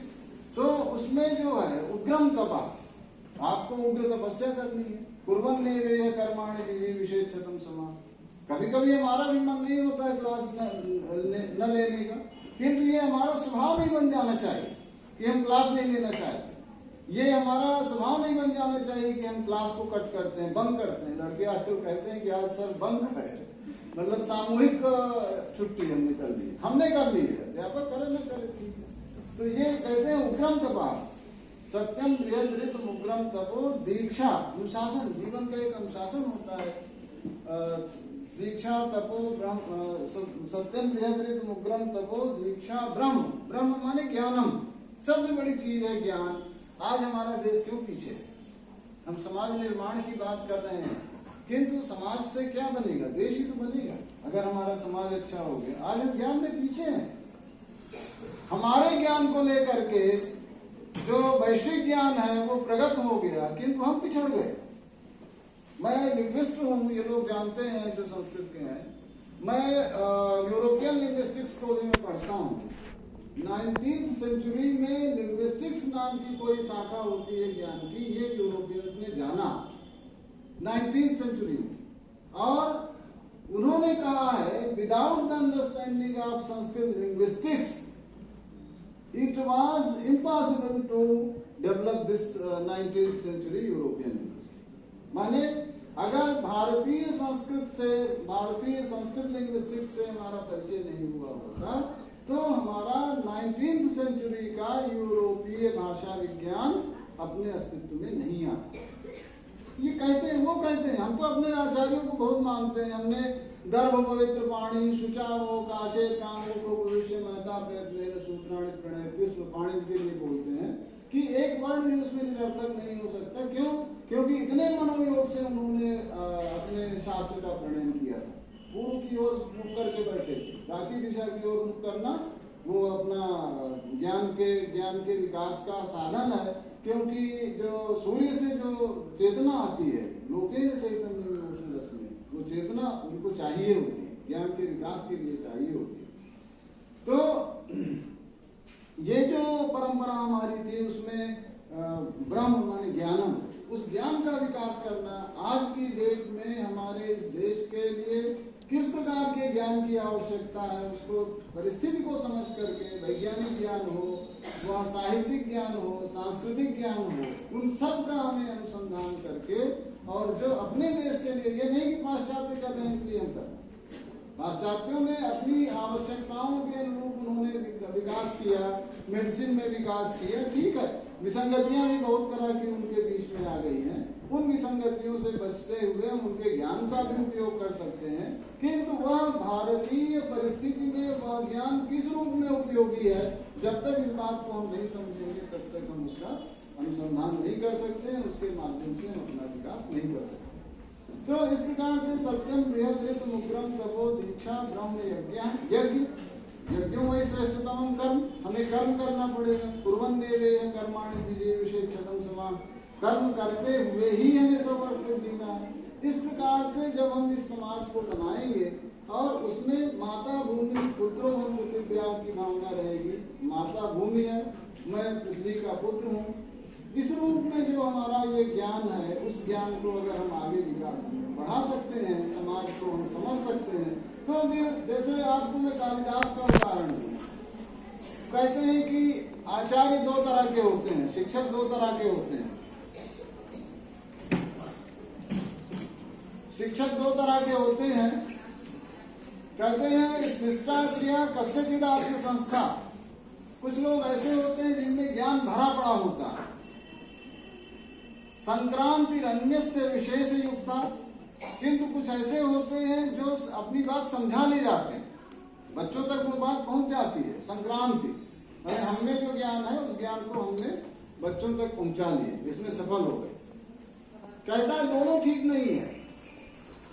तो उसमें जो है उग्रम तपः, आपको उग्र तपस्या करनी है। कुर्बन ने कर्माणि विशेषतम समा। कभी कभी हमारा भी मन नहीं होता है क्लास न लेने का, किंतु ये हमारा स्वभाव नहीं बन जाना चाहिए कि हम क्लास नहीं लेना चाहते। ये हमारा स्वभाव नहीं बन जाना चाहिए कि हम क्लास को कट करते हैं, बंद करते हैं। लड़के आजकल कहते हैं कि आज सर बंद है, मतलब सामूहिक छुट्टी हमने कर ली, हमने कर ली है, अध्यापक करे न करे, ठीक है। तो ये कहते हैं उग्रम तपा, सत्यम बृहद् उग्रम तपो दीक्षा, अनुशासन, जीवन का एक अनुशासन होता है। दीक्षा तपो ब्रह्म, सत्यम बृहद् उग्रम तपो दीक्षा ब्रह्म, ब्रह्म माने ज्ञानम, सबसे बड़ी चीज है ज्ञान। आज हमारा देश क्यों पीछे है? हम समाज निर्माण की बात कर रहे हैं, किंतु समाज से क्या बनेगा? देश ही तो बनेगा अगर हमारा समाज अच्छा हो गया। आज हम ज्ञान में पीछे हैं। हमारे ज्ञान को लेकर के जो वैश्विक ज्ञान है वो प्रगत हो गया, किंतु हम पिछड़ गए। मैं लिंग्विस्ट हूँ, ये लोग जानते हैं जो संस्कृत के हैं। मैं यूरोपियन लिंग्विस्टिक्स को भी मैं पढ़ता हूँ। 19th सेंचुरी में लिंग्विस्टिक्स नाम की कोई शाखा होती है ज्ञान की, ये यूरोपियंस ने जाना 19th सेंचुरी में, और उन्होंने कहा है without the understanding of Sanskrit linguistics it was impossible to develop this 19th century European linguistics. माने अगर भारतीय संस्कृत लिंग्विस्टिक्स से हमारा परिचय नहीं हुआ होता तो हमारा 19th सेंचुरी का यूरोपीय भाषा विज्ञान अपने अस्तित्व में नहीं आता। ये कहते हैं, वो कहते हैं, हम तो अपने आचार्यों को बहुत मानते हैं। हमने दर्भ पवित्र पाणी शुचावो काशे कामो को पुरुषे महता प्रयत्न सूत्राणि प्रणयतिस्म, पाणी के लिए बोलते हैं कि एक वर्ण भी उसमें निरर्थक नहीं हो सकता। क्यों? क्योंकि इतने मनोयोग से उन्होंने अपने शास्त्र का प्रणयन किया था। पूर्व की ओर मुख करके बैठे थे, प्राची दिशा की ओर मुख करना वो अपना ज्ञान के विकास का साधन है। क्योंकि जो सूर्य से जो चेतना आती है, लोकेन चैतन्य में, वो चेतना उनको चाहिए होती है। ज्ञान के विकास के लिए चाहिए होती है। तो ये जो परंपरा हमारी थी उसमें ब्रह्म माने ज्ञानम, उस ज्ञान का विकास करना आज की डेट में हमारे इस देश के लिए किस प्रकार के ज्ञान की आवश्यकता है, उसको परिस्थिति को समझ करके वैज्ञानिक ज्ञान हो, वह साहित्यिक ज्ञान हो, सांस्कृतिक ज्ञान हो, उन सब का हमें अनुसंधान करके, और जो अपने देश के लिए, ये नहीं कि पाश्चात्य कर रहे हैं इसलिए हम कर रहे हैं। पाश्चात्यों ने अपनी आवश्यकताओं के अनुरूप उन्होंने विकास किया, मेडिसिन में विकास किया, ठीक है, विसंगतियां भी बहुत तरह की उनके बीच में आ गई हैं। उन विसंगतियों से बचते हुए हम उनके ज्ञान का भी उपयोग कर सकते हैं, किंतु वह भारतीय परिस्थिति में वह ज्ञान किस रूप में उपयोगी है, जब तक इस बात को हम नहीं समझेंगे तब तक हम उसका अनुसंधान नहीं कर सकते हैं, उसके माध्यम से हम अपना विकास नहीं कर सकते। तो इस प्रकार से सत्यम बृहद मुग्रम तपो दीक्षा ब्रह्म यज्ञ, यज्ञों में श्रेष्ठतम कर्म, हमें कर्म करना पड़ेगा। कुर्वन्नेवे कर्माणि द्विजे विशेषतम समा, कर्म करते हुए ही हमें 100 वर्ष तक जीना है। इस प्रकार से जब हम इस समाज को बनाएंगे और उसमें माता भूमि पुत्रों हम पृथ्व्या की भावना रहेगी, माता भूमि है, मैं पृथ्वी का पुत्र हूँ, इस रूप में जो हमारा ये ज्ञान है, उस ज्ञान को अगर हम आगे बढ़ा सकते हैं, समाज को हम समझ सकते हैं, तो फिर जैसे आपको मैं कालिदास का उदाहरण दूं, कहते हैं कि आचार्य 2 तरह के होते हैं, शिक्षक 2 तरह के होते हैं। शिक्षक 2 तरह के होते हैं, कहते हैं शिष्टा क्रिया कस्यचिद आत्म संस्था। कुछ लोग ऐसे होते हैं जिनमें ज्ञान भरा पड़ा होता है, संक्रांति अन्यस्य विशेष युक्ता, किंतु कुछ ऐसे होते हैं जो अपनी बात समझा ले जाते हैं, बच्चों तक वो बात पहुंच जाती है। संक्रांति हमने जो ज्ञान है उस ज्ञान को हमने बच्चों तक पहुंचा लिए, इसमें सफल हो गए। कहता है दोनों ठीक नहीं है,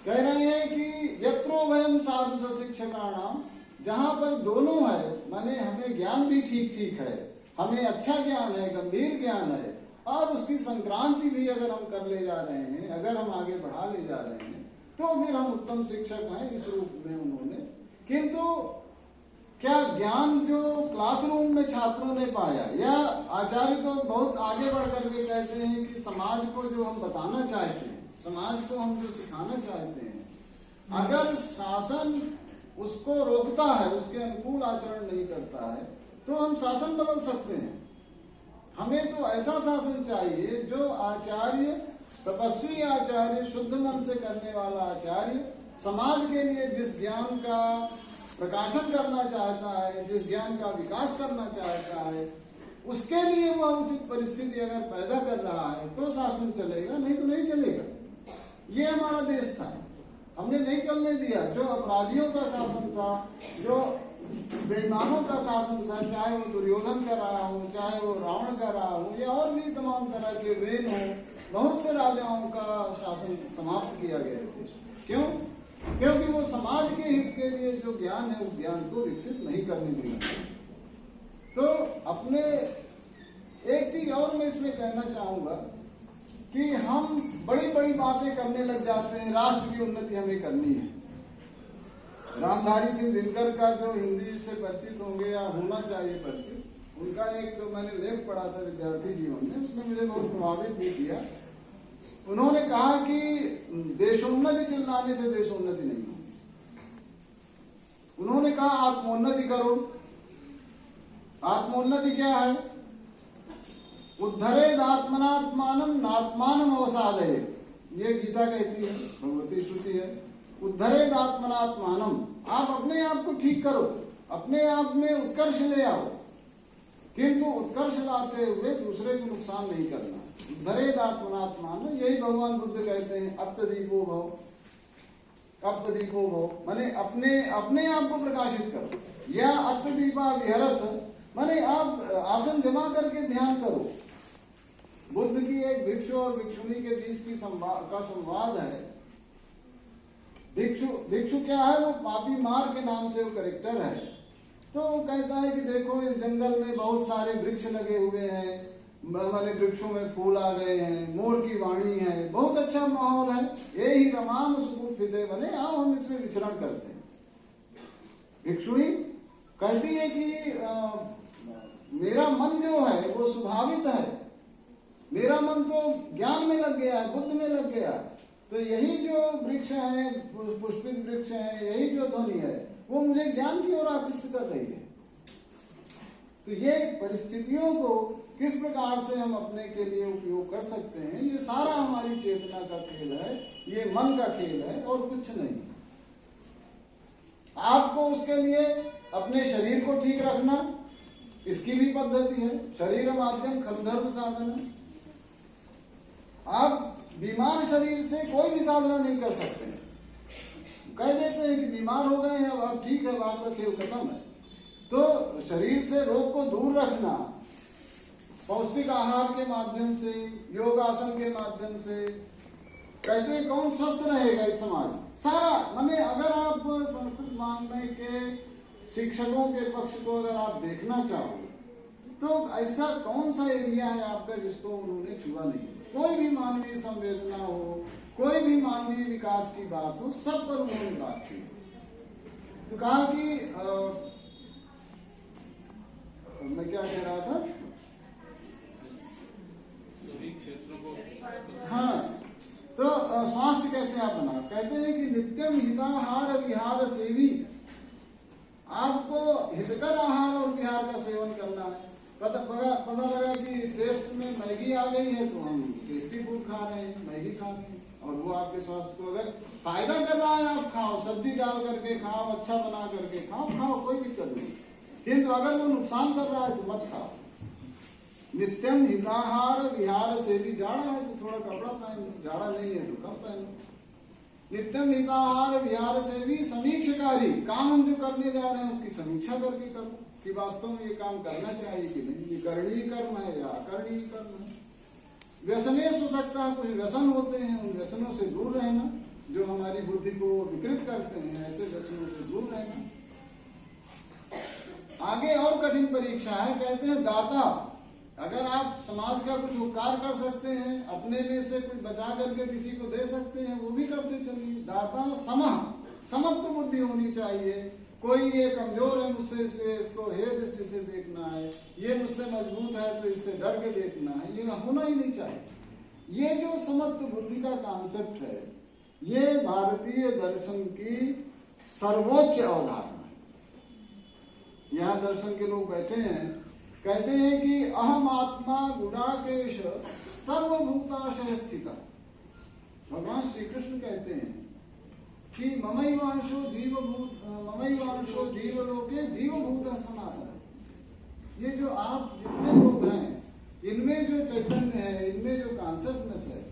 कह रहे हैं कि यत्रो वयम साधु शिक्षकाणाम, जहां पर दोनों है, माने हमें ज्ञान भी ठीक ठीक है, हमें अच्छा ज्ञान है, गंभीर ज्ञान है, और उसकी संक्रांति भी अगर हम कर ले जा रहे हैं, अगर हम आगे बढ़ा ले जा रहे हैं, तो फिर हम उत्तम शिक्षक हैं इस रूप में उन्होंने। किंतु क्या ज्ञान जो क्लासरूम में छात्रों ने पाया, या आचार्य तो बहुत आगे बढ़ करके कहते हैं कि समाज को जो हम बताना चाहते हैं, समाज को हम जो सिखाना चाहते हैं, अगर शासन उसको रोकता है, उसके अनुकूल आचरण नहीं करता है, तो हम शासन बदल सकते हैं। हमें तो ऐसा शासन चाहिए जो आचार्य, तपस्वी आचार्य, शुद्ध मन से करने वाला आचार्य, समाज के लिए जिस ज्ञान का प्रकाशन करना चाहता है, जिस ज्ञान का विकास करना चाहता है, उसके लिए वह उचित परिस्थिति अगर पैदा कर रहा है तो शासन चलेगा, नहीं तो नहीं चलेगा। ये हमारा देश था, हमने नहीं चलने दिया। जो अपराधियों का शासन था, जो बेईमानों का शासन था, चाहे वो दुर्योधन कर रहा हो, चाहे वो रावण कर रहा हो, या और भी तमाम तरह के वेन हो, बहुत से राजाओं का शासन समाप्त किया गया। क्यों? क्योंकि वो समाज के हित के लिए जो ज्ञान है उस ज्ञान को विकसित नहीं करने दिया। तो अपने एक चीज और मैं इसमें कहना चाहूंगा कि हम बड़ी बड़ी बातें करने लग जाते हैं, राष्ट्र की उन्नति हमें करनी है। रामधारी सिंह दिनकर का जो हिंदी से परिचित होंगे या होना चाहिए परिचित, उनका एक मैंने लेख पढ़ा था विद्यार्थी जीवन में, उसने मुझे बहुत प्रभावित भी किया। उन्होंने कहा कि देशोन्नति चिल्लाने से देशोन्नति नहीं होगी। उन्होंने कहा आत्मोन्नति करो। आत्मोन्नति क्या है? उद्धरेद आत्मनात्मानम नात्मानम अवसादये, ये गीता कहती है, भगवती श्रुति है। उद्धरेद आत्मनात्मानम, आप अपने आप को ठीक करो, अपने आप में उत्कर्ष ले आओ, किंतु उत्कर्ष लाते हुए दूसरे को नुकसान नहीं करना। उद्धरेद आत्मनात्मान, यही भगवान बुद्ध कहते हैं अप्तदीपो भव। अप्तदीपो भव माने अपने आप को प्रकाशित करो, या अप्तदीपा विहरत माने आप आसन जमा करके ध्यान करो। बुद्ध की एक भिक्षु और भिक्षुणी के बीच की संवाद है। भिक्षु क्या है? वो पापी मार के नाम से वो कैरेक्टर है। तो वो कहता है कि देखो इस जंगल में बहुत सारे वृक्ष लगे हुए हैं, मैंने वृक्षों में फूल आ गए हैं, मोर की वाणी है, बहुत अच्छा माहौल है, ये ही रमाम सुकुफिते बने, आओ हम इसमें विचरण करते हैं। भिक्षुणी कहती है कि मेरा मन जो है वो स्वाभाविक है, मेरा मन तो ज्ञान में लग गया है, बुद्ध में लग गया। तो यही जो वृक्ष है, पुष्पित वृक्ष है, यही जो ध्वनि है वो मुझे ज्ञान की ओर आकृष्ट कर रही है। तो ये परिस्थितियों को किस प्रकार से हम अपने के लिए उपयोग कर सकते हैं, ये सारा हमारी चेतना का खेल है, ये मन का खेल है और कुछ नहीं। आपको उसके लिए अपने शरीर को ठीक रखना, इसकी भी पद्धति है। शरीर माध्यम खलु धर्म साधना। आप बीमार शरीर से कोई भी साधना नहीं कर सकते। कह देते हैं कि बीमार हो गए हैं, अब आप ठीक है, आपका खेल खत्म है। तो शरीर से रोग को दूर रखना पौष्टिक आहार के माध्यम से, योगासन के माध्यम से। कहते हैं कौन स्वस्थ रहेगा इस समाज, सारा माने अगर आप संस्कृत मानने के शिक्षकों के पक्ष को अगर आप देखना चाहो तो ऐसा कौन सा एरिया है आपका जिसको उन्होंने छुआ नहीं। कोई भी मानवीय संवेदना हो, कोई भी मानवीय विकास की बात हो, सब पर उन्होंने बात की। तो कहा कि मैं क्या कह रहा था, सभी क्षेत्रों को, हाँ, तो स्वास्थ्य कैसे आप बना। कहते हैं कि नित्यम हिताहार विहार सेवी, आपको हितकर आहार और विहार का सेवन करना है। पता लगा कि टेस्ट में मैगी आ गई है तो हम टेस्टी फूड खा रहे हैं, मैगी खा रहे हैं, और वो आपके स्वास्थ्य को अगर फायदा कर रहा है आप खाओ, सब्जी डाल करके खाओ, अच्छा बना करके खाओ, कोई दिक्कत नहीं। किंतु अगर वो नुकसान कर रहा है तो मत खाओ। नित्यम हिताहार विहार सेवी, जाड़ा है तो थोड़ा कपड़ा पहनो, जाड़ा नहीं है तो कम पहनो। नित्यम हिताहार विहार सेवी समीक्षकारी, काम हम जो करने जा रहे हैं उसकी समीक्षा करके करो कि वास्तव में ये काम करना चाहिए कि नहीं, ये करणीय कर्म है या अकरणीय कर्म है। व्यसनेश हो सकता है, कुछ व्यसन होते हैं, उन व्यसनों से दूर रहना जो हमारी बुद्धि को विकृत करते हैं, ऐसे व्यसनों से दूर रहना। आगे और कठिन परीक्षा है। कहते हैं दाता, अगर आप समाज का कुछ उपकार कर सकते हैं, अपने में से कुछ बचा करके किसी को दे सकते हैं, वो भी करते चलिए। दाता समत्व बुद्धि होनी चाहिए। कोई ये कमजोर है मुझसे, इसको हे दृष्टि से देखना है, ये मुझसे मजबूत है तो इससे डर के देखना है, ये होना ही नहीं चाहिए। ये जो समत्व बुद्धि का कॉन्सेप्ट है, ये भारतीय दर्शन की सर्वोच्च अवधारणा है। यहाँ दर्शन के लोग बैठे हैं, कहते हैं कि अहम आत्मा गुणाकेश सर्वभूताशय स्थिता। भगवान श्री कृष्ण कहते हैं कि ममैवांशो जीवलोके जीवभूत सनातन। ये जो आप जितने लोग हैं, इनमें जो चैतन्य है, इनमें जो कॉन्शियसनेस है,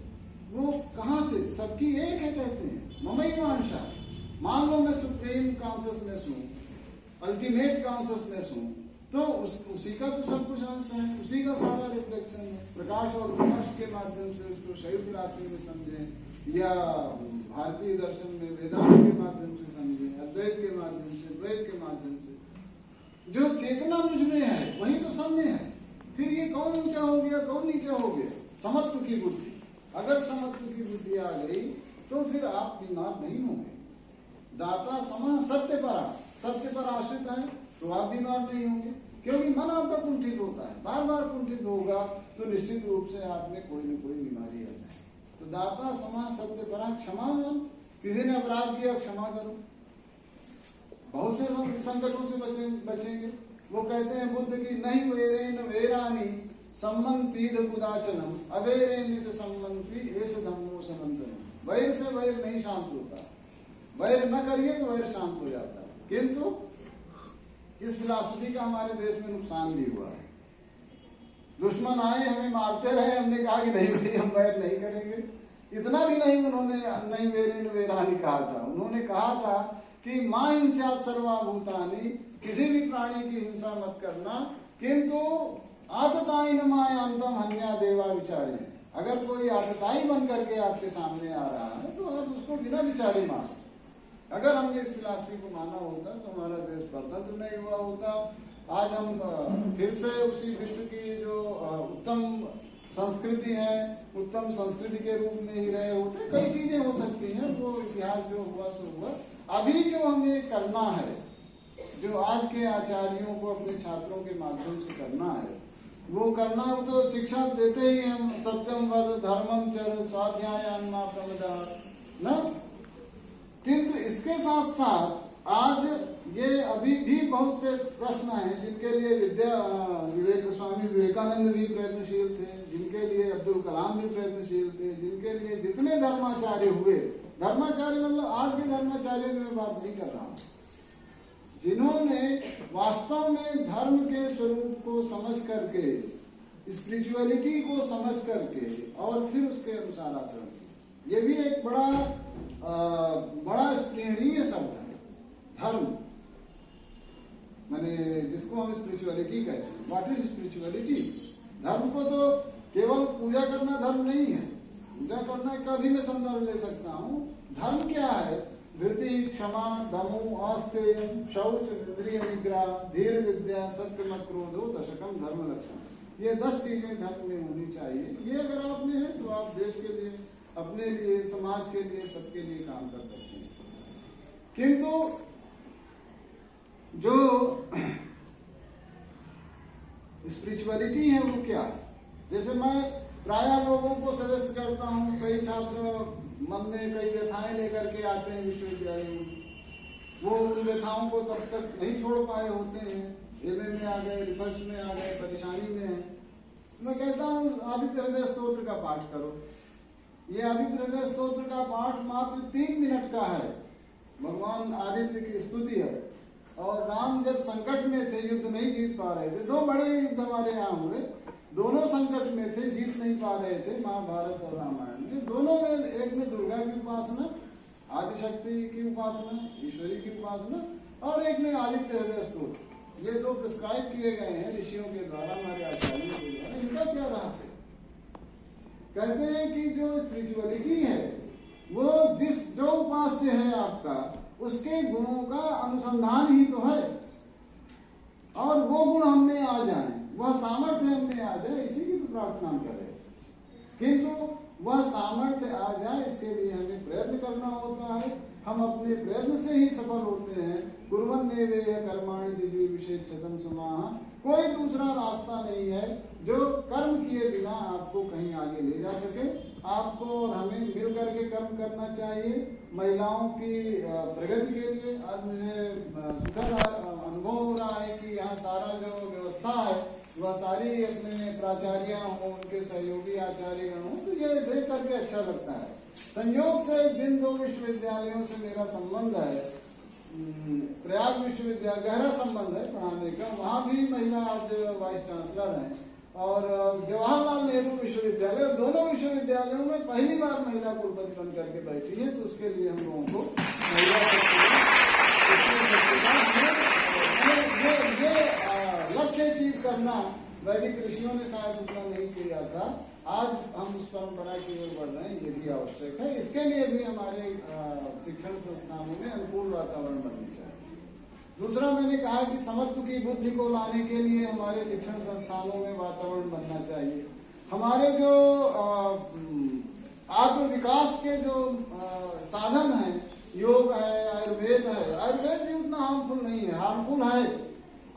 वो कहाँ से, सबकी एक है। कहते हैं ममैवांशा, मान लो मैं सुप्रीम कॉन्शियसनेस हूँ, अल्टीमेट कॉन्शियसनेस हूँ, तो उसी का तो सब कुछ अंश है, उसी का सारा रिफ्लेक्शन है। प्रकाश और विमर्श के माध्यम से उसको संयुक्त राशि में समझें, या भारतीय दर्शन में वेदांत के माध्यम से समझें, अद्वैत के माध्यम से, द्वैत के माध्यम से, जो चेतना मुझ में है वही तो सब में है। फिर ये कौन ऊंचा हो गया, कौन नीचा हो गया? समत्व की बुद्धि। अगर समत्व की बुद्धि आ गई तो फिर आप बीमार नहीं होंगे। दाता समा सत्य पर आश्रित है तो आप बीमार नहीं होंगे, क्योंकि मन आपका कुंठित होता है, बार बार कुंठित होगा तो निश्चित रूप से आप में कोई न कोई बीमारी आ जाए। तो दाता समा सत्य परा, क्षमा, किसी ने अपराध किया क्षमा करो, बहुत से संकटों से बचेंगे। वो कहते हैं बुद्ध की नहीं वेरेन वेरानी संबंधीद उदाचनम अवेरेन से संबंधी ऐसे धम्मो समंतन। वैर से वैर नहीं शांत होता, वैर न करिए तो वैर शांत हो जाता है। किंतु इस फिलॉसफी का हमारे देश में नुकसान भी हुआ है। दुश्मन आए हमें मारते रहे, हमने कहा कि नहीं भाई हम वैर नहीं करेंगे। इतना भी नहीं, उन्होंने नहीं वेरेन वेरानी कहा था, उन्होंने कहा था कि मां हिंस्यात् सर्वभूतानि, किसी भी प्राणी की हिंसा मत करना, किंतु आततायिन मायांतम हन्या देवा विचारे। अगर कोई आतताई बन करके आपके सामने आ रहा है तो आप उसको बिना विचारे मारो। अगर हमने इस फिलॉसफी को माना होता तो हमारा देश परतंत्र नहीं हुआ होता। आज हम फिर से उसी विश्व की जो उत्तम संस्कृति है, उत्तम संस्कृति के रूप में ही रहे होते। कई चीजें हो सकती हैं, वो इतिहास जो हुआ सो हुआ। अभी जो हमें करना है जो आज के आचार्यों को अपने छात्रों के माध्यम से करना है, वो करना है। वो तो शिक्षा देते ही हम सत्यम वद धर्मम चर स्वाध्यायान्मा प्रमदाः ना। किंतु इसके साथ साथ आज ये अभी भी बहुत से प्रश्न हैं जिनके लिए स्वामी विवेकानंद भी प्रयत्नशील थे, जिनके लिए अब्दुल कलाम भी प्रयत्नशील थे, जिनके लिए जितने धर्माचार्य हुए, धर्माचार्य मतलब आज के धर्माचार्यों की मैं बात नहीं कर रहा हूं, जिन्होंने वास्तव में धर्म के स्वरूप को समझ करके, स्पिरिचुअलिटी को समझ करके और फिर उसके अनुसार आचरण किया। ये भी एक बड़ा स्त्रीणीय शब्द है धर्म, माने जिसको हम स्पिरिचुअलिटी कहते हैं। What is spirituality? धर्म को तो केवल पूजा करना धर्म नहीं है, पूजा करना का भी मैं संदर्भ ले सकता हूँ। धर्म क्या है? धृति, क्षमा, दमो, आस्तेय, शौच, इंद्रिय निग्रह, धीर विद्या, सत्य मत क्रोधो, दशकम धर्म लक्षण। ये 10 चीजें धर्म में होनी चाहिए। ये अगर आप में है तो आप देश के लिए, अपने लिए, समाज के लिए, सबके लिए काम कर सकते हैं। किंतु जो स्पिरिचुअलिटी है वो क्या है? जैसे मैं प्रायः लोगों को सजेस्ट करता हूँ, कई छात्र मन में कई व्यथाएं लेकर के आते हैं विश्वविद्यालय में, वो उन व्यथाओं को तब तक नहीं छोड़ पाए होते हैं, एमए में आ गए, रिसर्च में आ गए, परेशानी में है। मैं कहता हूँ आदित्य हृदय स्तोत्र का पाठ करो। ये आदित्य हृदय स्तोत्र का पाठ मात्र 3 मिनट का है। भगवान आदित्य की स्तुति है। और राम जब संकट में थे, युद्ध नहीं जीत पा रहे थे, 2 बड़े युद्ध हमारे यहाँ हुए, दोनों संकट में थे, जीत नहीं पा रहे थे, महाभारत और रामायण में। दोनों में, एक में दुर्गा की उपासना, आदिशक्ति की उपासना, ईश्वरी की उपासना, और एक में आदित्य हृदय स्तोत्र। ये 2 प्रिस्क्राइब किए गए हैं ऋषियों के द्वारा, हमारे आचार्यों के द्वारा। इनका क्या रहस्य? कहते हैं कि जो स्पिरिचुअलिटी है वो जो उपास्य है आपका, उसके गुणों का अनुसंधान ही तो है, और वो गुण हम में आ जाए, वह सामर्थ्य हम में आ जाए, इसी की तो प्रार्थना हम करें। किंतु वह सामर्थ्य आ जाए, इसके लिए हमें प्रयत्न करना होता है। हम अपने प्रयत्न से ही सफल होते हैं। कुर्वन्नेवेह कर्माणि जिजीविषेच्छतं समाः। कोई दूसरा रास्ता नहीं है जो कर्म किए बिना आपको कहीं आगे ले जा सके। आपको और हमें मिल करके कर्म करना चाहिए। महिलाओं की प्रगति के लिए आज मुझे सुखद अनुभव हो रहा है कि यहाँ सारा जो व्यवस्था है वह सारी अपने प्राचार्य हों, उनके सहयोगी आचार्य हों, तो ये देख करके अच्छा लगता है। संयोग से जिन 2 विश्वविद्यालयों से मेरा संबंध है, प्रयाग विश्वविद्यालय, गहरा संबंध है पढ़ाने का, वहाँ भी महिला आज वाइस चांसलर हैं, और जवाहरलाल नेहरू विश्वविद्यालय, दोनों विश्वविद्यालयों में पहली बार महिला कुलपति बन करके बैठी है। तो उसके लिए हम लोगों को लक्ष्य अचीव करना वैदिक ऋषियों ने शायद उतना नहीं किया था। आज हम उस परंपरा की ओर बढ़ रहे हैं, ये भी आवश्यक है। इसके लिए भी हमारे शिक्षण संस्थानों में अनुकूल वातावरण बनना चाहिए। दूसरा, मैंने कहा कि समत्व की बुद्धि को लाने के लिए हमारे शिक्षण संस्थानों में वातावरण बनना चाहिए। हमारे जो आत्म विकास के जो साधन हैं, योग है, आयुर्वेद है, आयुर्वेद भी उतना हार्मफुल नहीं है, हार्मफुल है।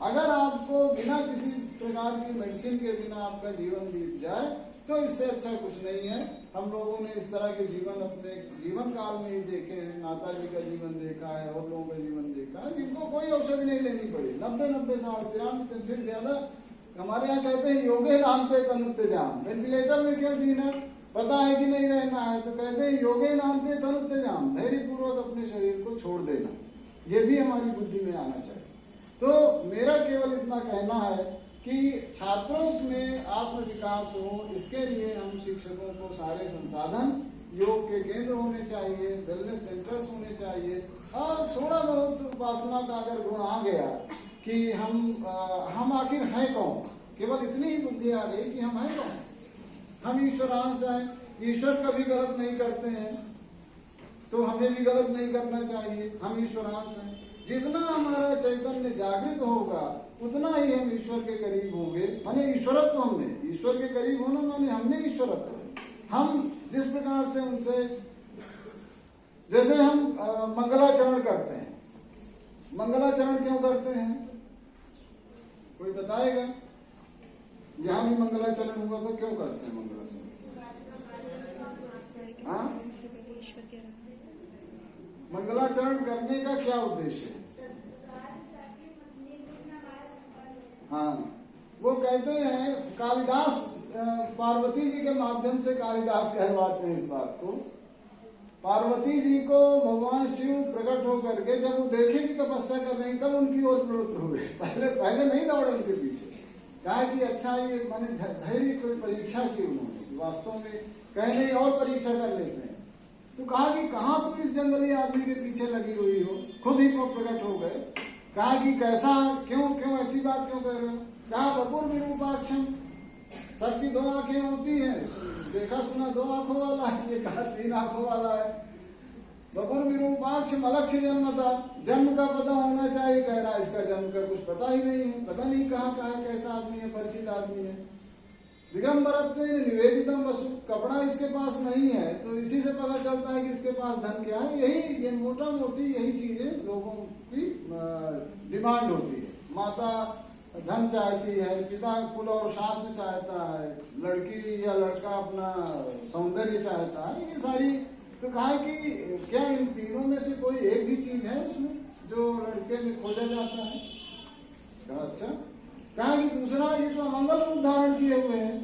अगर आपको बिना किसी प्रकार की मेडिसिन के बिना आपका जीवन बीत जाए तो इससे अच्छा कुछ नहीं है। हम लोगों ने इस तरह के जीवन अपने जीवन काल में ही देखे हैं। माता जी का जीवन देखा है और लोगों का जीवन देखा है जिनको कोई औषधि नहीं लेनी पड़ी। 90 साल, 93 फिर ज्यादा। हमारे यहाँ कहते हैं योगे नामते तनुत्ते जाम। वेंटिलेटर में क्यों जीना, पता है कि नहीं रहना है, तो कहते हैं योगे नामते तनुत्ते जाम, धैर्य पूर्वक अपने शरीर को छोड़ देना। ये भी हमारी बुद्धि में आना चाहिए। तो मेरा केवल इतना कहना है कि छात्रों में आत्म विकास हो, इसके लिए हम शिक्षकों को सारे संसाधन, योग के केंद्र होने चाहिए, वेलनेस सेंटर्स होने चाहिए, और थोड़ा बहुत उपासना का अगर गुण आ गया कि हम आखिर हैं कौन, केवल इतनी ही बुद्धि आ गई कि हम हैं कौन, हम ईश्वरांश हैं। ईश्वर कभी गलत नहीं करते हैं, तो हमें भी गलत नहीं करना चाहिए। हम ईश्वरांश हैं। जितना हमारा चैतन्य जागृत होगा उतना ही हम ईश्वर के करीब होंगे। माने ईश्वरत्व हमें, ईश्वर के करीब होना माने हमने ईश्वरत्व है। हम जिस प्रकार से उनसे, जैसे हम मंगलाचरण करते हैं, मंगलाचरण क्यों करते हैं? कोई बताएगा? यहाँ भी मंगलाचरण हुआ तो क्यों करते हैं मंगलाचरण? हाँ, मंगलाचरण करने का क्या उद्देश्य है? हाँ, वो कहते हैं कालिदास, पार्वती जी के माध्यम से कालिदास कहलवाते हैं इस बात को। पार्वती जी को भगवान शिव प्रकट होकर के जब वो देखे कि तपस्या कर रही तब उनकी ओर प्रवृत्त हुए। पहले नहीं दौड़े उनके पीछे, कहा कि अच्छा ये मैंने धैर्य कोई परीक्षा की उन्होंने, वास्तव में कहे नहीं और परीक्षा कर लेते हैं। तो कहा कि कहाँ तुम इस जंगली आदमी के पीछे लगी हुई हो, खुद ही को प्रकट हो गए। कहा कि कैसा, क्यों क्यों ऐसी बात क्यों कर रहे हो? कहा बपुर विरूपाक्षम, सबकी दो आंखें होती हैं, देखा सुना दो आंखों वाला है, ये कहा 3 आंखों वाला है। बपुर विरूपाक्ष अलक्ष्य जन्म था, जन्म का पता होना चाहिए, कह रहा है इसका जन्म का कुछ पता ही नहीं है, पता नहीं कहाँ का है, कैसा आदमी है, परिचित आदमी है। दिगंबरत्व निवेदितम वसु, कपड़ा इसके पास नहीं है, तो इसी से पता चलता है कि इसके पास धन क्या है। यही ये मोटा मोटी यही चीजें लोगों की डिमांड होती है। माता धन चाहती है, पिता कुल और शास्त्र चाहता है, लड़की या लड़का अपना सौंदर्य चाहता है, ये सारी। तो कहा कि क्या इन तीनों में से कोई एक भी चीज है उसमें जो लड़के में खोजा जाता है? कहा अच्छा। कहा कि दूसरा ये तो अमंगल रूप धारण किए हुए हैं।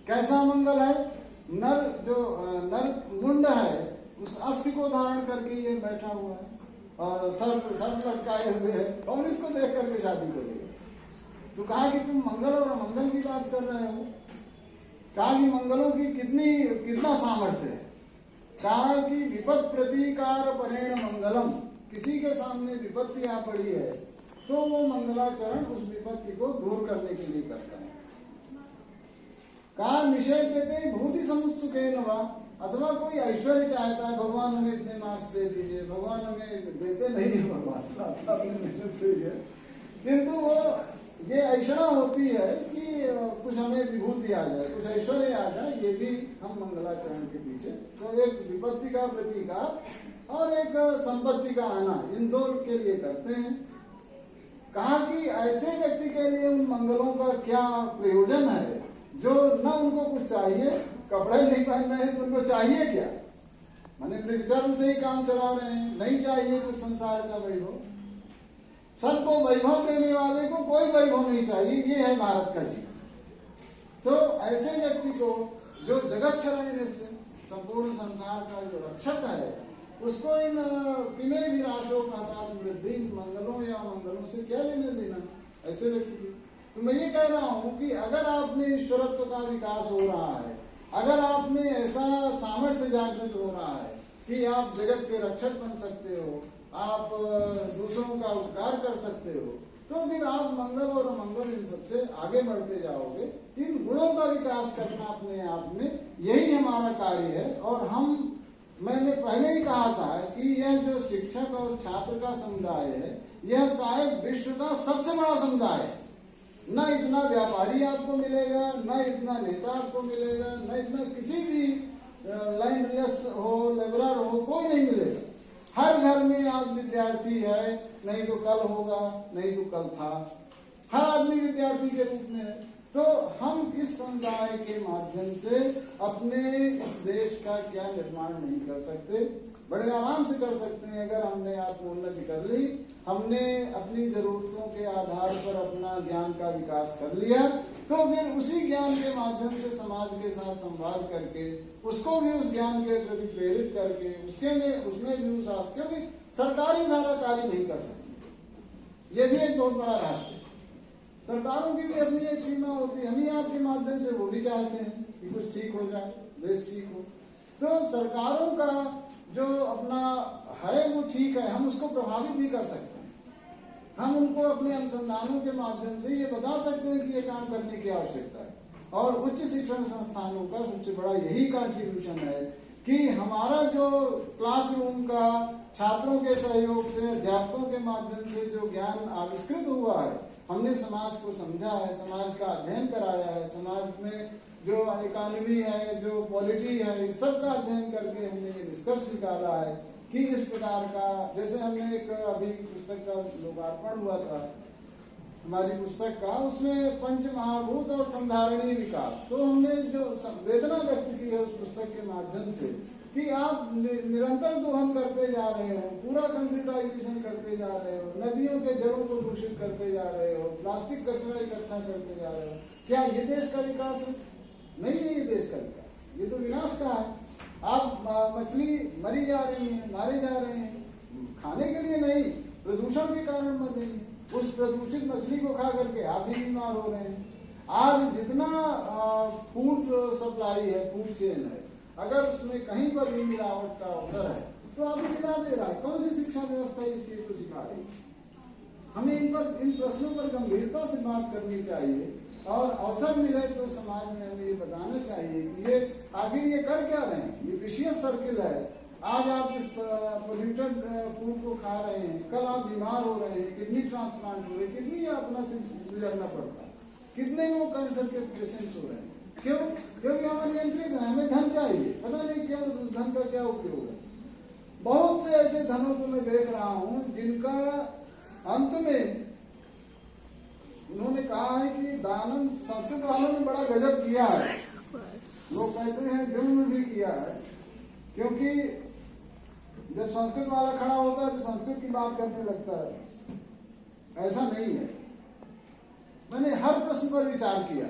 कैसा मंगल है? नर जो नर मुंड है उस अस्थि को धारण करके ये बैठा हुआ है और सर लटकाए हुए है। कौन इसको देख करके शादी करेगा? तो कहा कि तुम मंगल और अमंगल की बात कर रहे हो। कहा कि मंगलों की कितना सामर्थ्य है। कहा कि विपद प्रतिकार परेण मंगलम, किसी के सामने विपत्ति आ पड़ी है तो वो मंगलाचरण उस विपत्ति को दूर करने के लिए करता है। कहा निषेध देते भूति समुत्सुके नवा, अथवा कोई ऐश्वर्य चाहता है, भगवान हमें इतने मार्क्स दे दीजिए, भगवान हमें देते नहीं है, भगवान अपनी मेहनत से है, किंतु वो ये ऐश्वर्या होती है कि कुछ हमें विभूति आ जाए, कुछ ऐश्वर्य आ जाए, ये भी हम मंगलाचरण के पीछे। तो एक विपत्ति का प्रतिकार और एक संपत्ति का आना, इन दो के लिए करते हैं। कहा कि ऐसे व्यक्ति के लिए उन मंगलों का क्या प्रयोजन है जो न उनको कुछ चाहिए, कपड़े नहीं पहन रहे हैं तो उनको चाहिए क्या? माने मृगचर्म से ही काम चला रहे हैं, नहीं चाहिए कुछ संसार का वैभव। सबको वैभव देने वाले को कोई वैभव नहीं चाहिए, ये है भारत का जीवन। तो ऐसे व्यक्ति को जो जगत छरण से संपूर्ण संसार का जो रक्षक है, उसको इन किमे विनाशों का वृद्धि, मंगलों या मंगलों से क्या लेने देना ऐसे व्यक्ति की। तो मैं ये कह रहा हूँ कि अगर आप में ईश्वरत्व का विकास हो रहा है, अगर आप में ऐसा सामर्थ्य जागृत हो रहा है कि आप जगत के रक्षक बन सकते हो, आप दूसरों का उपकार कर सकते हो, तो फिर आप मंगल और अमंगल इन सबसे आगे बढ़ते जाओगे। इन गुणों का विकास करना अपने आप में यही हमारा कार्य है। और मैंने पहले ही कहा था कि यह जो शिक्षक और छात्र का समुदाय है, यह शायद विश्व का सबसे बड़ा समुदाय है। न इतना व्यापारी आपको मिलेगा, न इतना नेता आपको मिलेगा, न इतना किसी भी लाइनलेस हो, लेबरर हो, कोई नहीं मिलेगा। हर घर में आज विद्यार्थी है, नहीं तो कल होगा, नहीं तो कल था। हर आदमी विद्यार्थी के रूप में है। तो हम इस समुदाय के माध्यम से अपने इस देश का क्या निर्माण नहीं कर सकते? बड़े आराम से कर सकते हैं अगर हमने आत्मोन्नति कर ली, हमने अपनी जरूरतों के आधार पर अपना ज्ञान का विकास कर लिया, तो फिर उसी ज्ञान के माध्यम से समाज के साथ संवाद करके उसको भी उस ज्ञान के प्रति प्रेरित करके उसमें भी उस क्योंकि सरकारी सारा कार्य नहीं कर सकती, ये भी एक बहुत बड़ा रहस्य। सरकारों की भी अपनी एक सीमा होती है, हम ही आपके माध्यम से वो भी चाहते हैं कि कुछ ठीक हो जाए, देश ठीक हो। तो सरकारों का जो अपना है वो ठीक है, हम उसको प्रभावित भी कर सकते हैं। हम उनको अपने अनुसंधानों के माध्यम से ये बता सकते हैं कि ये काम करने की आवश्यकता है। और उच्च शिक्षण संस्थानों का सबसे बड़ा यही कंट्रीब्यूशन है कि हमारा जो क्लासरूम का छात्रों के सहयोग से, अध्यापकों के माध्यम से जो ज्ञान आविष्कृत हुआ है, हमने समाज को समझा है, समाज का अध्ययन कराया है, समाज में जो इकोनॉमी है, जो पॉलिटी है, इस सब का अध्ययन करके हमने ये निष्कर्ष निकाला है कि इस प्रकार का, जैसे हमने एक अभी पुस्तक का लोकार्पण हुआ था हमारी पुस्तक का, उसमें पंच महाभूत और संधारणीय विकास, तो हमने जो वेदना व्यक्त की है उस पुस्तक के माध्यम से कि आप निरंतर दोहन करते जा रहे हो, पूरा कंक्रीटाइजेशन करते जा रहे हो, नदियों के जलों को दूषित करते जा रहे हो, प्लास्टिक कचरा इकट्ठा करते जा रहे हो, क्या ये देश का विकास है? नहीं है ये देश का विकास, ये तो विनाश का है। आप मछली मरी जा रही है, मारे जा रहे हैं, खाने के लिए नहीं, प्रदूषण के कारण मर रही है। उस प्रदूषित मछली को खा करके आप भी बीमार हो रहे हैं। आज जितना फूड सप्लाई है, फूड चेन है, अगर उसमें कहीं पर भी मिलावट का अवसर है तो आप मिला दे रहा है। कौन सी शिक्षा व्यवस्था इस चीज को सिखा रही है? हमें इन प्रश्नों पर गंभीरता से बात करनी चाहिए और अवसर मिले तो समाज में हमें ये बताना चाहिए कि ये आखिर ये कर क्या रहे हैं। ये विशियस सर्किल है। आज आप इस पोल्यूटेड फूड को खा रहे हैं, कल आप बीमार हो रहे हैं, किडनी ट्रांसप्लांट हो रहे हैं, कितनी यातना से गुजरना पड़ता है, कितने लोग कैंसर के पेशेंट्स हो रहे हैं। क्यों? क्योंकि हम अनियंत्रित हैं, हमें धन चाहिए, पता नहीं क्यों, उस धन का क्या उपयोग है। बहुत से ऐसे धनों को मैं देख रहा हूं जिनका अंत में उन्होंने कहा है कि दानम, संस्कृत वालों ने बड़ा गजब किया है, लोग कहते हैं जुल्म भी किया है, क्योंकि जब संस्कृत वाला खड़ा होता है तो संस्कृत की बात करने लगता है। ऐसा नहीं है। मैंने हर प्रश्न पर विचार किया।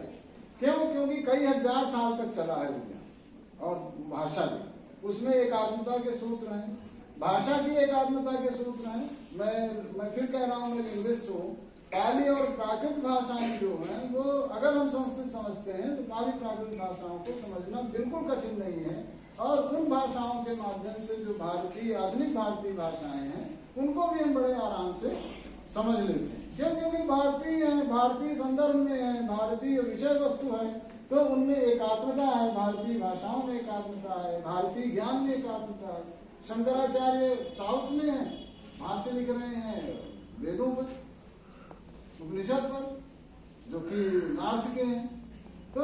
क्यों? क्योंकि कई हजार साल तक चला है दुनिया और भाषा भी, उसमें एकात्मता के सूत्र हैं, भाषा की एकात्मता के सूत्र हैं। मैं फिर कह रहा हूँ, मैं लिंग्विस्ट हूँ। पाली और प्राकृत भाषाएं जो हैं वो, अगर हम संस्कृत समझते हैं तो पाली प्राकृत भाषाओं को समझना बिल्कुल कठिन नहीं है। और उन भाषाओं के माध्यम से जो भारतीय, आधुनिक भारतीय भाषाएं हैं, उनको भी हम बड़े आराम से समझ लेते हैं। क्यों? क्योंकि भारतीय है, भारतीय संदर्भ में है, भारतीय विषय वस्तु है, तो उनमें एकात्मता है। भारतीय भाषाओं में एकात्मता है, भारतीय ज्ञान में एकात्मता है। शंकराचार्य साउथ में है, भाष्य लिख रहे हैं वेदों पर, उपनिषद पर, जो कि नॉर्थ के हैं। तो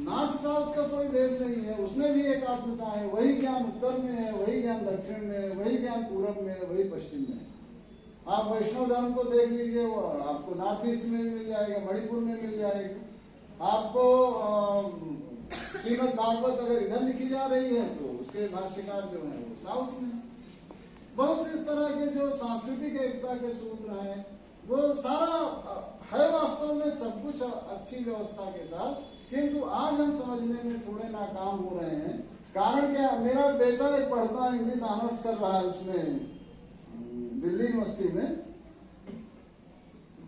नॉर्थ साउथ का कोई भेद नहीं है, उसमें भी एकात्मता है। वही ज्ञान उत्तर में है, वही ज्ञान दक्षिण में है, वही ज्ञान पूरब में है, वही पश्चिम में है। आप वैष्णव धर्म को देख लीजिए, वो आपको नॉर्थ ईस्ट में मिल जाएगा, मणिपुर में मिल जाएगा। आपको श्रीमद् भागवत अगर इधर लिखी जा रही है तो उसके भाष्यकार जो है वो साउथ में। बहुत से इस तरह के जो सांस्कृतिक एकता के सूत्र हैं, वो सारा है वास्तव में सब कुछ अच्छी व्यवस्था के साथ, किंतु आज हम समझने में थोड़े नाकाम हो रहे हैं। कारण क्या? मेरा बेटा एक पढ़ता है, इंग्लिश ऑनर्स कर रहा है, उसमें दिल्ली यूनिवर्सिटी में,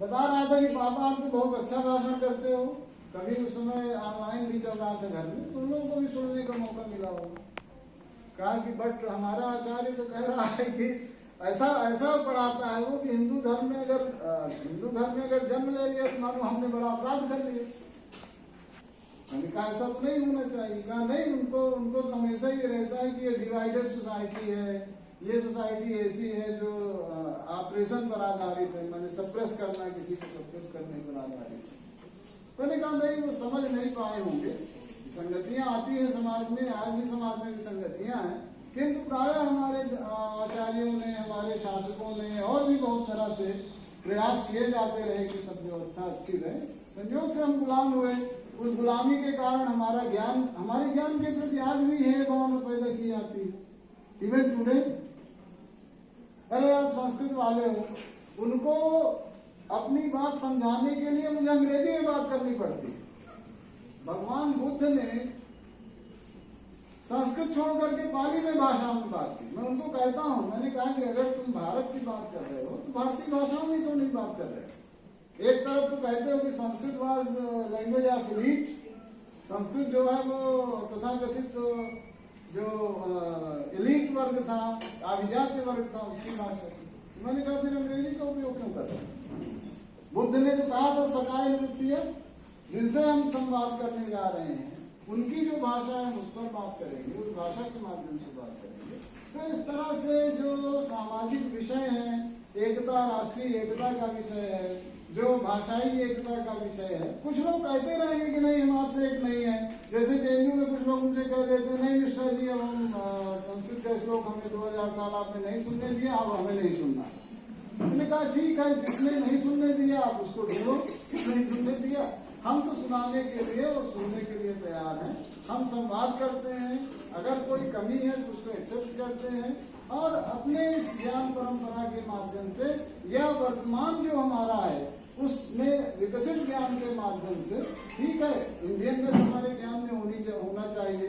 बता रहा था कि पापा आप तो बहुत अच्छा भाषण करते हो। कभी उस समय ऑनलाइन भी चल रहा था घर में, तो उन लोगों को भी सुनने का मौका मिला होगा। कहा कि बट हमारा आचार्य तो कह रहा है कि ऐसा पढ़ाता है वो कि हिंदू धर्म में अगर जन्म ले लिया तो मानो हमने बड़ा अपराध कर लिया। मैंने कहा ऐसा तो नहीं होना चाहिए। कहा नहीं, उनको तो हमेशा ये रहता है कि ये डिवाइडेड सोसाइटी है, ये सोसाइटी ऐसी है जो ऑपरेशन पर आधारित है, मैंने सप्रेस करना, किसी को सप्रेस करने पर आधारित है। मैंने कहा नहीं, वो समझ नहीं पाए होंगे। संगतियां आती है समाज में, आज भी समाज में संगतियां हैं, किंतु प्राय हमारे आचार्यों ने, हमारे शासकों ने और भी बहुत तरह से प्रयास किए जाते रहे कि सब व्यवस्था अच्छी रहे। संयोग से हम गुलाम हुए, उस गुलामी के कारण हमारे ज्ञान के प्रति आज भी है भावना पैदा की जाती है। इवन टुडे, अरे आप संस्कृत वाले हो, उनको अपनी बात समझाने के लिए मुझे अंग्रेजी में बात करनी पड़ती। भगवान बुद्ध ने संस्कृत छोड़ करके पाली में भाषा में बात की। मैं उनको कहता हूं, मैंने कहा कि अगर तुम भारत की बात कर रहे हो तो भारतीय भाषाओं में क्यों नहीं बात कर रहे हो? एक तरफ तो कहते हो कि Sanskrit was language of elite, Sanskrit जो है वो तथाकथित जो एलीट वर्ग था, अभिजात्य वर्ग था, उसकी भाषा थी। मैंने कहा फिर अंग्रेजी का उपयोग क्यों कर रहे हो? बुद्ध ने तो कहा था सकाय वृत्ति है, जिनसे हम संवाद करने जा रहे हैं उनकी जो भाषा है उस पर बात करेंगे, उस भाषा के माध्यम से बात करेंगे। तो इस तरह से जो सामाजिक विषय है, एकता, राष्ट्रीय एकता का विषय है, जो भाषाई एकता का विषय है, कुछ लोग कहते रहेंगे कि नहीं हम आपसे एक नहीं है। जैसे जेएनयू में कुछ लोग मुझे कह देते हैं नहीं मिश्रा जी, अब हम संस्कृत कैसे लोग हमें 2000 साल आपने नहीं सुनने दिया, अब हमें नहीं सुनना। हमने कहा ठीक है, जिसने नहीं सुनने दिया आप उसको ढूंढो, किसने नहीं सुनने दिया। हम तो सुनाने के लिए और सुनने के लिए तैयार हैं। हम संवाद करते हैं, अगर कोई कमी है तो उसको एक्सेप्ट करते हैं और अपने इस ज्ञान परंपरा के माध्यम से या वर्तमान जो हमारा है उसमें विकसित ज्ञान के माध्यम से, ठीक है, इंडियननेस हमारे ज्ञान में होना चाहिए।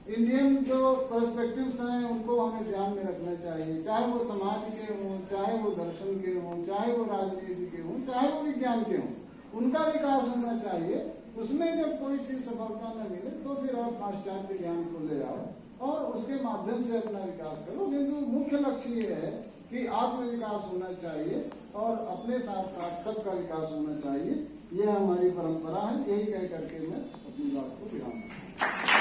इंडियन जो पर्सपेक्टिव्स हैं उनको हमें ध्यान में रखना चाहिए, चाहे वो समाज के हों, चाहे वो दर्शन के हों, चाहे वो राजनीति के हों, चाहे वो विज्ञान के हों, उनका विकास होना चाहिए। उसमें जब कोई चीज सफलता न मिले तो फिर आप पाश्चात्य ज्ञान को ले आओ और उसके माध्यम से अपना विकास करो। किंतु मुख्य लक्ष्य ये है कि आत्म विकास होना चाहिए और अपने साथ साथ सबका विकास होना चाहिए। यह हमारी परंपरा है। यही कह करके मैं अपनी बात को विराम दूं।